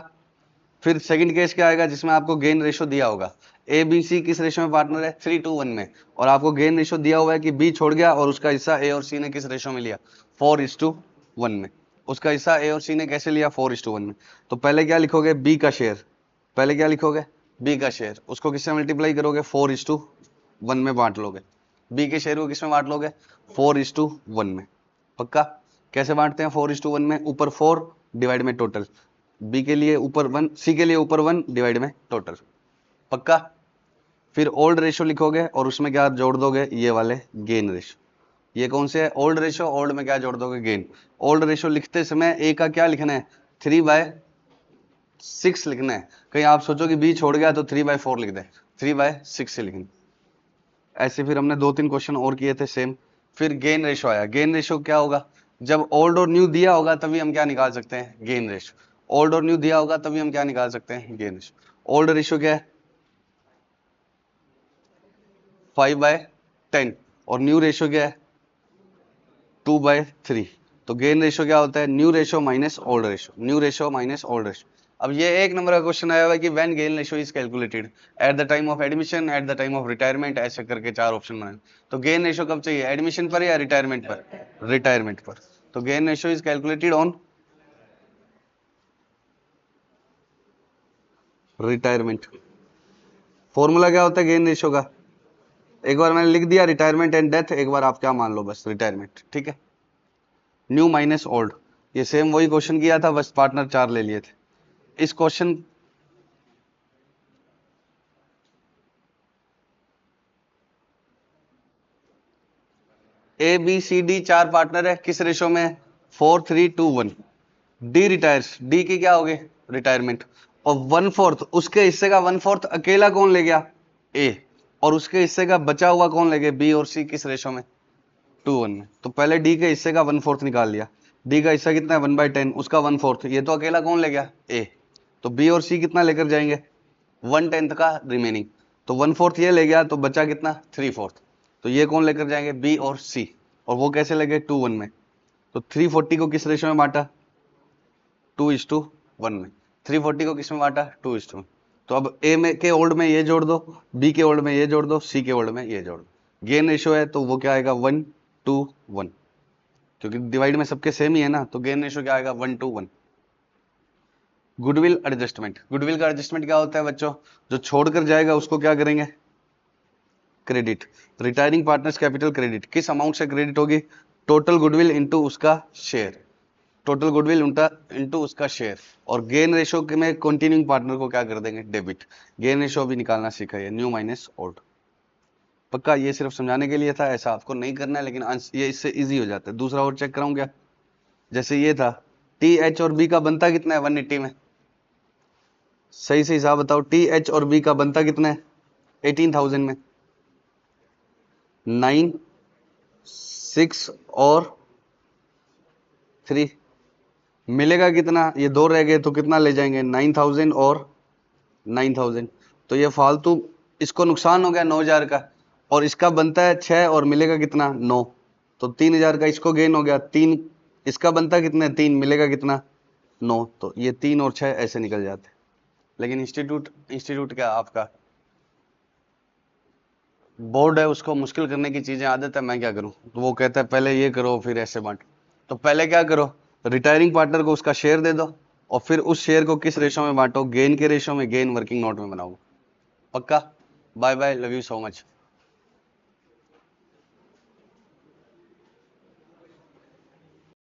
फिर सेकंड केस क्या आएगा, जिसमें आपको गेन रेशो दिया होगा। ए बी सी किस रेशो में पार्टनर है? 3:1 में। और आपको गेन रेशो दिया हुआ है कि बी छोड़ गया और उसका हिस्सा ए और सी ने किस रेशो में लिया? 4:1 में। उसका हिस्सा ए और सी ने कैसे लिया? 4:1 में। तो पहले क्या लिखोगे? बी का शेयर। पहले क्या लिखोगे? बी का शेयर। उसको किससे मल्टीप्लाई करोगे? 4:1 में बांट लोगे। बी के शेयर को किसमें बांट लोगे? 4:1 में। पक्का। कैसे बांटते हैं 4:1 में? ऊपर 4 डिवाइड में टोटल। बी के लिए ऊपर 1, सी के लिए ऊपर 1 डिवाइड में टोटल। पक्का। फिर ओल्ड रेशो लिखोगे और उसमें क्या जोड़ दोगे? ये वाले गेन रेशो। ये कौन से है? Old ratio. ओल्ड में क्या जोड़ दोगे? गेन। ओल्ड रेशो लिखते समय ए का क्या लिखना है? 3/6 लिखना है। कहीं आप सोचो कि बी छोड़ गया तो 3/4 लिख दे, 3/6 से लिखना। ऐसे फिर हमने 2-3 क्वेश्चन और किए थे सेम। फिर गेन रेशो आया। गेन रेशो क्या होगा? जब ओल्ड और न्यू दिया होगा तभी हम क्या निकाल सकते हैं? Gain ratio. ओल्ड और न्यू दिया होगा तभी हम क्या निकाल सकते हैं? Gain ratio. ओल्ड रेशो क्या है? 5/10। और न्यू रेशो क्या है? 2/3। तो गेन रेशो क्या होता है? New ratio minus old ratio. New ratio minus old ratio. अब ये 1 नंबर का क्वेश्चन आया हुआ है कि when gain ratio is calculated at the time of admission, at the time of retirement, ऐसे करके 4 ऑप्शन बने। तो गेन रेशो कब चाहिए? एडमिशन पर या रिटायरमेंट पर? रिटायरमेंट पर। तो gain ratio is calculated on retirement. Formula क्या होता है गेन रेशो का? एक बार मैंने लिख दिया रिटायरमेंट एंड डेथ, एक बार आप क्या मान लो, बस रिटायरमेंट, ठीक है। न्यू माइनस ओल्ड, ये सेम वही क्वेश्चन किया था, बस पार्टनर 4 ले लिए थे। इस question A B C D 4 partner है, किस रेशो में? 4:3:1। डी रिटायर्स, डी की क्या हो गई? रिटायरमेंट। और 1/4 उसके हिस्से का 1/4 अकेला कौन ले गया? ए। और उसके हिस्से का बचा हुआ कौन ले गए? बी और सी। किस रेशो में? 2:1 में। तो पहले डी के हिस्से का 1/4 निकाल लिया। डी का हिस्सा कितना है? 1/10। उसका 1/4 ये तो अकेला कौन ले गया? ए। तो बी और सी कितना लेकर जाएंगे? 1/10 का रिमेनिंग। तो 1/4 ये ले गया, तो बचा कितना? 3/4। तो ये कौन लेकर जाएंगे? बी और सी। और वो कैसे लगे? 2:1 में। तो 340 को किस रेशो में बांटा? 2:1 में। 340 को किस में बांटा? 2:1। तो अब ए में के ओल्ड में ये जोड़ दो, बी के ओल्ड में ये जोड़ दो, सी के ओल्ड में ये जोड़ दो। गेन रेशो है तो वो क्या आएगा? 1:1, क्योंकि डिवाइड में सबके सेम ही है ना, तो गेन रेशो क्या आएगा? 1:1। Goodwill adjustment. गुडविल का एडजस्टमेंट क्या होता है बच्चों? जो छोड़कर जाएगा उसको क्या करेंगे? Credit. Retiring partners capital credit. किस अमाउंट से क्रेडिट होगी? टोटल गुडविल इनटू उसका शेयर। टोटल गुडविल इनटू उसका शेयर। और गेन रेशो में कंटिन्यूइंग पार्टनर को क्या कर देंगे? डेबिट। गेन रेशो अभी निकालना सीखा है, न्यू माइनस ओल्ड। पक्का। ये सिर्फ समझाने के लिए था, ऐसा आपको नहीं करना है, लेकिन ये इससे इजी हो जाता है। दूसरा और चेक कराऊं क्या? जैसे ये था, टी एच और बी का बनता कितना है 180 में? सही से हिसाब बताओ, टी एच और बी का बनता कितना है 18,000 में? 9, 6 और 3। मिलेगा कितना, ये 2 रह गए तो कितना ले जाएंगे, 9000 और 9000, तो ये फालतू, इसको नुकसान हो गया 9000 का, और इसका बनता है 6 और मिलेगा कितना 9, तो 3000 का इसको गेन हो गया 3, इसका बनता है कितना 3, मिलेगा कितना 9, तो ये 3 और 6 ऐसे निकल जाते। लेकिन इंस्टीट्यूट क्या आपका बोर्ड है, उसको मुश्किल करने की चीजें आदत है, मैं क्या करूं, तो वो कहता है पहले ये करो फिर ऐसे बांट, तो पहले क्या करो, रिटायरिंग पार्टनर को उसका शेयर दे दो, और फिर उस शेयर को किस रेशो में बांटो, गेन के रेशो में, गेन वर्किंग नोट में बनाओ। पक्का? Bye bye, love you so much.